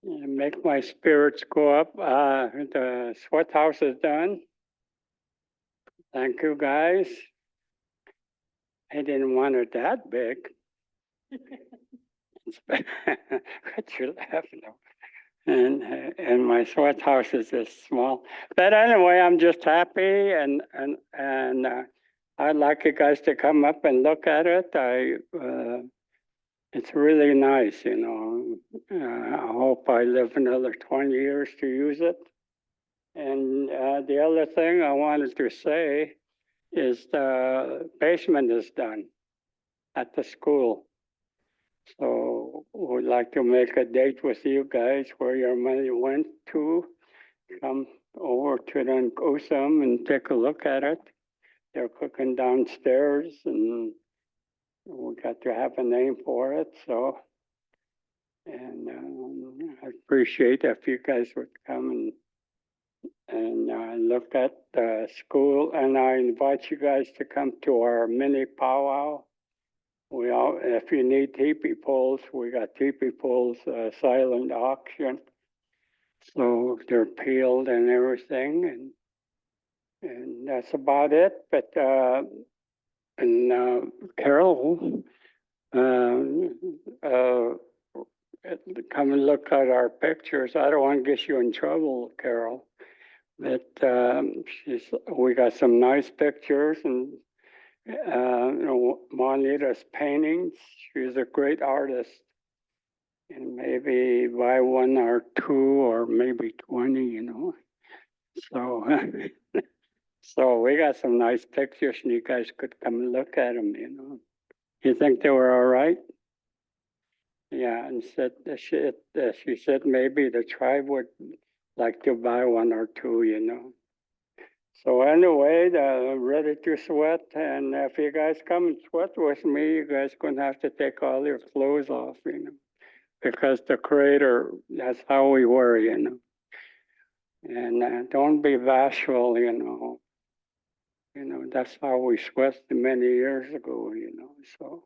And make my spirits go up. The sweat house is done. Thank you, guys. I didn't want it that big. But you're laughing. And my sweat house is this small. But anyway, I'm just happy and I'd like you guys to come up and look at it. It's really nice, you know. I hope I live another 20 years to use it. And the other thing I wanted to say is the basement is done at the school. So would like to make a date with you guys where your money went to. Come over to the Osum and take a look at it. They're cooking downstairs and we got to have a name for it, so. And I appreciate if you guys would come and look at the school. And I invite you guys to come to our mini powwow. If you need teepee poles, we got teepee poles, silent auction. So they're peeled and everything, and that's about it. But Carol, come and look at our pictures. I don't want to get you in trouble, Carol. But we got some nice pictures and Juanita's paintings. She's a great artist. And maybe buy one or two or maybe 20, you know. So, so we got some nice pictures and you guys could come and look at them, you know. You think they were all right? Yeah, and she said maybe the tribe would like to buy one or two, you know. So anyway, ready to sweat, and if you guys come and sweat with me, you guys gonna have to take all your clothes off, you know, because the Creator, that's how we were, you know. And don't be bashful, you know. You know, that's how we sweat many years ago, you know. So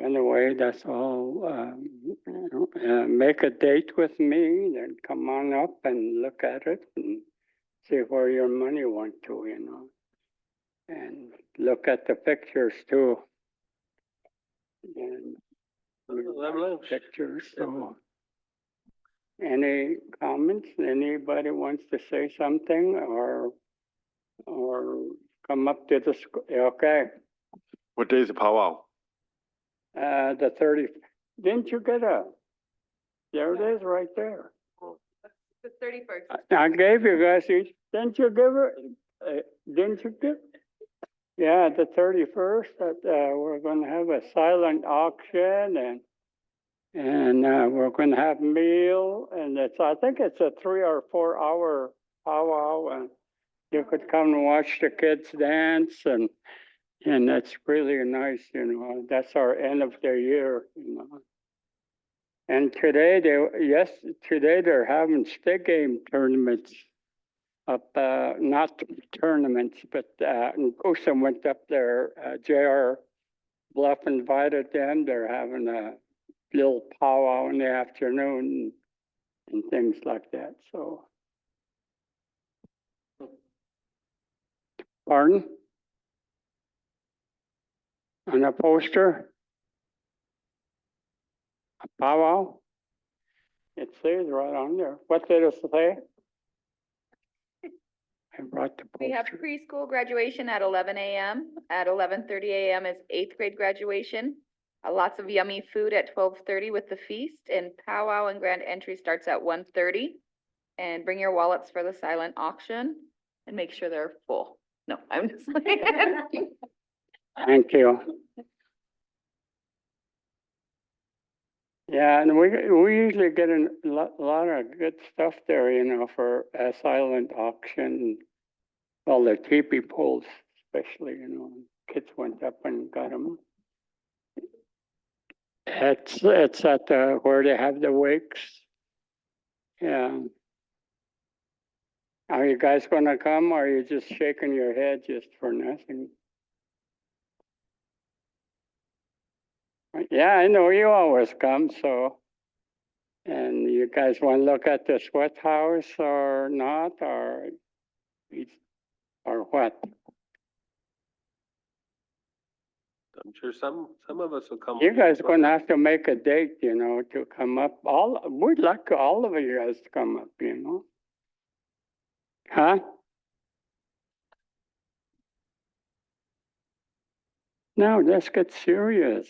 anyway, that's all. Make a date with me, then come on up and look at it and see where your money went to, you know. And look at the pictures too. And pictures, so. Any comments? Anybody wants to say something or come up to the school? Okay. What day is the powwow? The 30th. Didn't you get there it is right there. The 31st. I gave you guys each, didn't you give her, didn't you give? Yeah, the 31st, we're gonna have a silent auction and we're gonna have meal and I think it's a 3 or 4 hour powwow and you could come and watch the kids dance and that's really nice, you know, that's our end of the year, you know. And today they're having stick game tournaments up, not tournaments, but Osum went up there, JR Bluff invited them, they're having a little powwow in the afternoon. and things like that, so. Pardon? On a poster? A powwow? It says right on there. What did it say? I brought the We have poster. preschool graduation at 11 a.m. At 11:30 a.m. is eighth grade graduation. Lots of yummy food at 12:30 with the feast, and powwow and grand entry starts at 1:30. And bring your wallets for the silent auction and make sure they're full. No, I'm just like. Thank you. Yeah, and we usually get a lot of good stuff there, you know, for a silent auction. Well, the teepee poles especially, you know, kids went up and got them. It's at where they have the wakes. Yeah. Are you guys gonna come, or are you just shaking your head just for nothing? Yeah, I know you always come, so. And you guys want to look at the sweat house or not, or what? I'm sure some of us will come. You guys are gonna have to make a date, you know, to come up. We'd like all of you guys to come up, you know? Huh? No, let's get serious.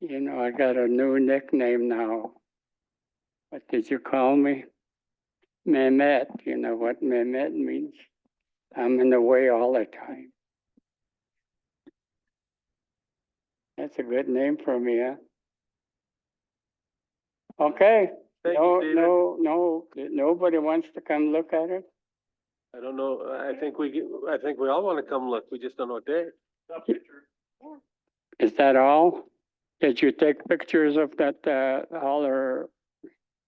You know, I got a new nickname now. What did you call me? Mehmet. You know what Mehmet means? I'm in the way all the time. That's a good name for me, huh? Okay. Thank No, you, David. nobody wants to come look at it? I don't know. I think we all want to come look. We just don't know what day. Is that all? Did you take pictures of that, all her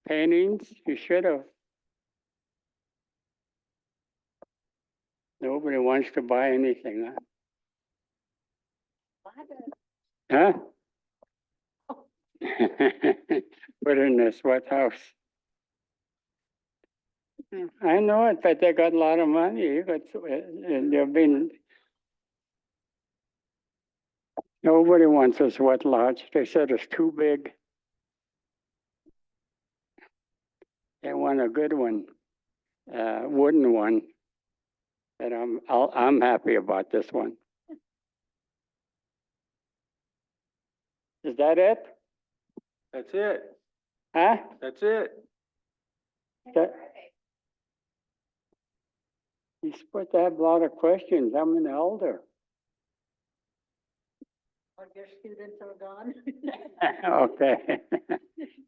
paintings? You should have. Nobody wants to buy anything, huh? Huh? Put it in the sweat house. I know it, but they got a lot of money. You got, they've been. Nobody wants a sweat lodge. They said it's too big. They want a good one, wooden one. And I'm happy about this one. Is that it? That's it. Huh? That's it. You're supposed to have a lot of questions. I'm an elder. All your students are gone. Okay.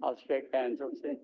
I'll shake hands with you.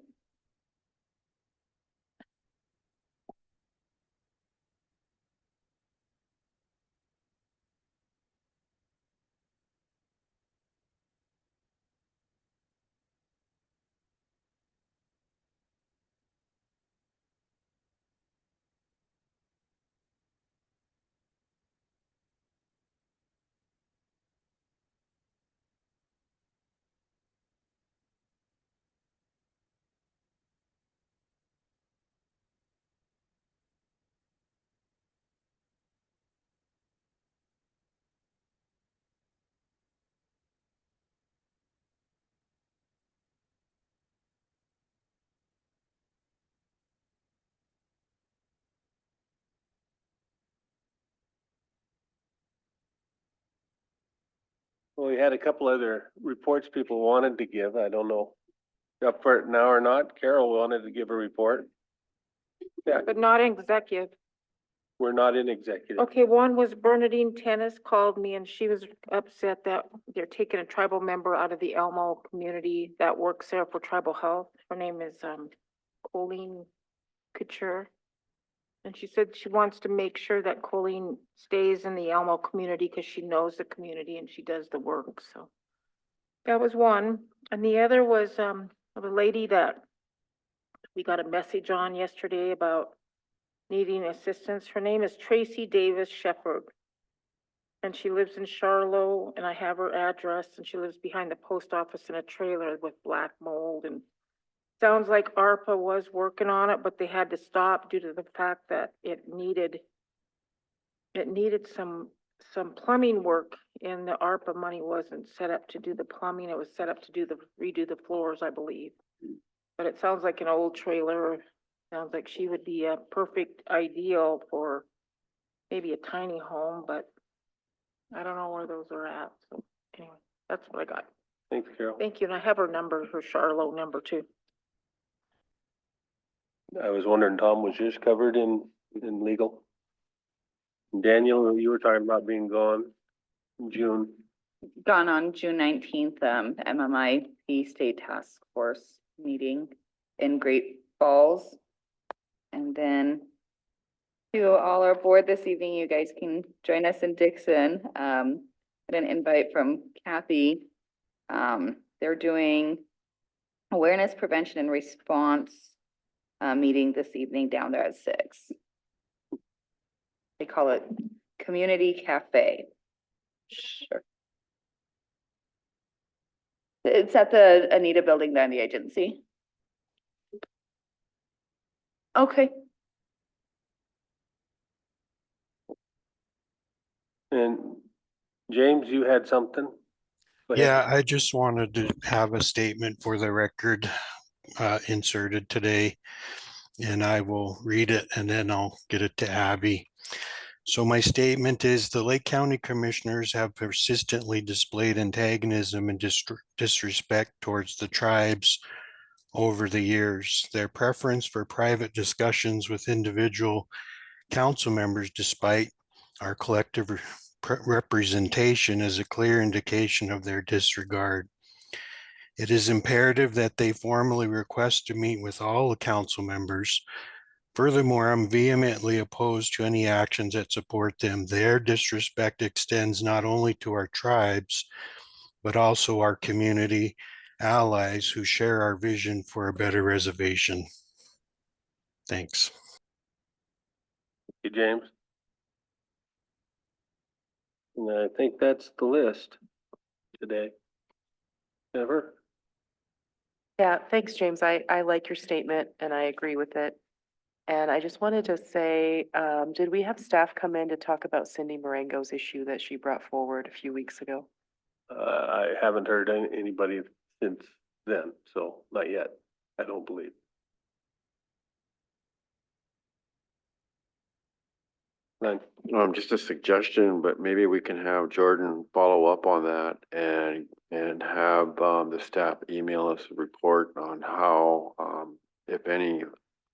Well, we had a couple other reports people wanted to give. I don't know up for it now or not. Carol wanted to give a report. Yeah, But not executive. we're not in executive. Okay, one was Bernadine Tennis called me and she was upset that they're taking a tribal member out of the Elmo community that works there for tribal health. Her name is Colleen Couture. And she said she wants to make sure that Colleen stays in the Elmo community because she knows the community and she does the work, so. That was one. And the other was the lady that we got a message on yesterday about needing assistance. Her name is Tracy Davis Shepherd. and she lives in Charlotte, and I have her address, and she lives behind the post office in a trailer with black mold, and sounds like ARPA was working on it, but they had to stop due to the fact that it needed some plumbing work, and the ARPA money wasn't set up to do the plumbing, it was set up to redo the floors, I believe. But it sounds like an old trailer, sounds like she would be a perfect ideal for maybe a tiny home, but I don't know where those are at, so anyway, that's what I got. Thanks, Carol. Thank you, and I have her number, her Charlotte number too. I was wondering, Tom, was yours covered in legal? Daniel, you were talking about being gone in June. Gone on June 19th, MMIP State Task Force meeting in Great Falls. And then to all our board this evening, you guys can join us in Dixon. Had an invite from Kathy. They're doing awareness, prevention, and response meeting this evening down there at 6. They call it Community Cafe. Sure. It's at the Anita Building there in the agency. Okay. And James, you had something? Go ahead. Yeah, I just wanted to have a statement for the record inserted today, and I will read it and then I'll get it to Abby. So my statement is the Lake County Commissioners have persistently displayed antagonism and disrespect towards the tribes over the years. Their preference for private discussions with individual council members, despite our collective representation, is a clear indication of their disregard. It is imperative that they formally request to meet with all the council members. Furthermore, I'm vehemently opposed to any actions that support them. Their disrespect extends not only to our tribes, but also our community allies who share our vision for a better reservation. Thanks. Thank you, James. And I think that's the list today. Ever? Yeah, thanks, James. I like your statement and I agree with it. And I just wanted to say, did we have staff come in to talk about Cindy Marengo's issue that she brought forward a few weeks ago? I haven't heard anybody since then, so not yet, I don't believe. None. Just a suggestion, but maybe we can have Jordan follow up on that and have the staff email us a report on how, if any,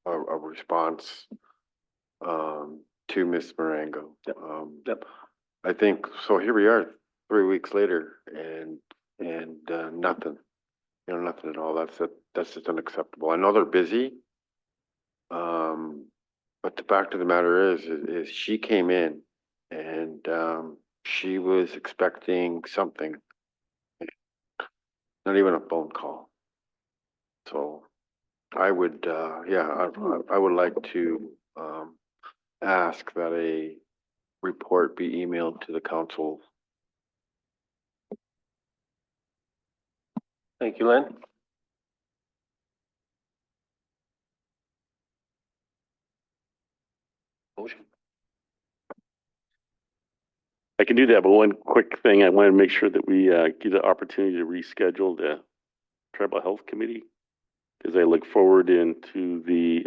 a response to Miss Marengo. Yep. I think, so here we are 3 weeks later and nothing, nothing at all. That's just unacceptable. I know they're busy. But the fact of the matter is she came in and she was expecting something, not even a phone call. So I would, I would like to ask that a report be emailed to the council. Thank you, Lynn. Motion. I can do that, but one quick thing, I want to make sure that we give the opportunity to reschedule the Tribal Health Committee, because I look forward into the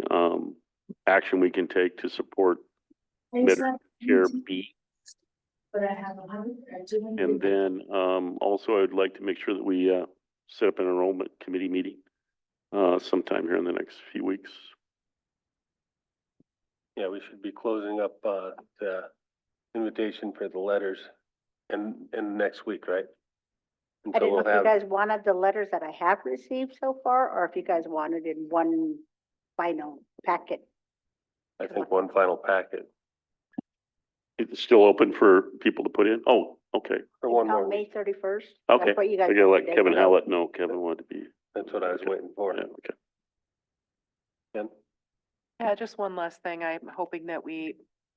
action we can take to support Medicare B. But I have 100. And then also I'd like to make sure that we set up an enrollment committee meeting sometime here in the next few weeks. Yeah, we should be closing up the invitation for the letters in next week, right? And I so didn't know we'll if you have, guys wanted the letters that I have received so far, or if you guys wanted in one final packet. I think, one final packet. It's still open for people to put in? Oh, okay. For one Until more May week. 31st. Okay. That's what you guys I gotta want let today. Kevin Hallett know. Kevin wanted to be. That's what I was waiting for. Yeah, okay. Ken? Yeah, just one last thing. I'm hoping that we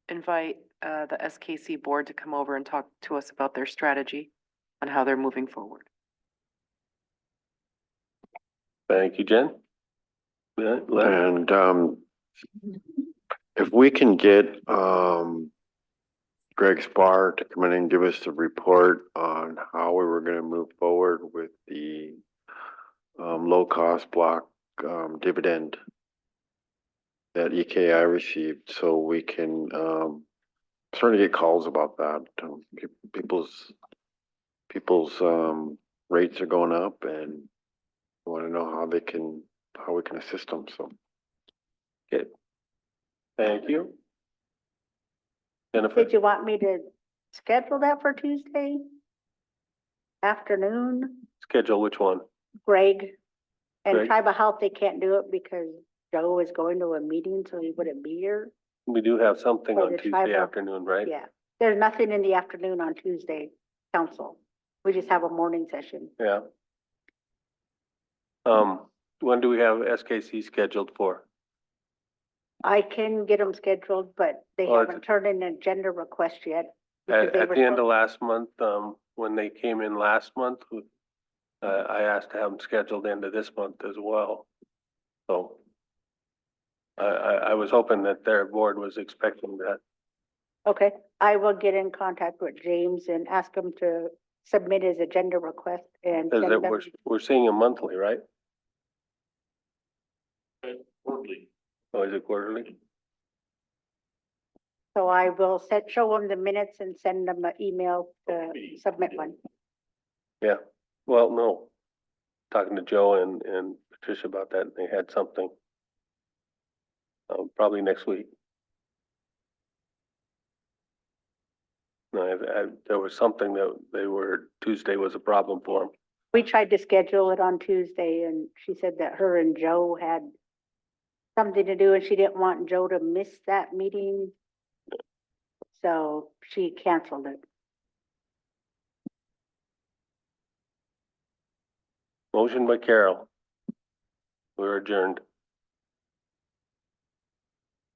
invite the SKC board to come over and talk to us about their strategy on how they're moving forward. Thank you, Jen. Yeah, Len? And, if we can get, Greg Spar to come in and give us a report on how we were gonna move forward with the, low-cost block, dividend that EKI received, so we can, starting to get calls about that. People's rates are going up and want to know how we can assist them, so. Okay. Thank you. Jennifer? Did you want me to schedule that for Tuesday afternoon? Schedule which one? Greg and Greg? Tribal Health, they can't do it because Joe is going to a meeting, so he wouldn't be here. We do have something For on the Tuesday tribal- afternoon, right? Yeah, there's nothing in the afternoon on Tuesday, council. We just have a morning session. Yeah. When do we have SKC scheduled for? I can get them scheduled, but they Well, haven't turned in an agenda request yet. because At, they at were the end of supposed- last month, when they came in last month, I asked to have them scheduled into this month as well. So I was hoping that their board was expecting that. Okay, I will get in contact with James and ask him to submit his agenda request and Because send them. we're seeing them monthly, right? Quarterly. Oh, is it quarterly? So I will show them the minutes and send them an email to submit one. Yeah, well, no. Talking to Joe and Patricia about that, they had something. Probably next week. No, there was something that Tuesday was a problem for them. We tried to schedule it on Tuesday and she said that her and Joe had something to do and she didn't want Joe to miss that meeting. So she canceled it. Motion by Carol. We're adjourned.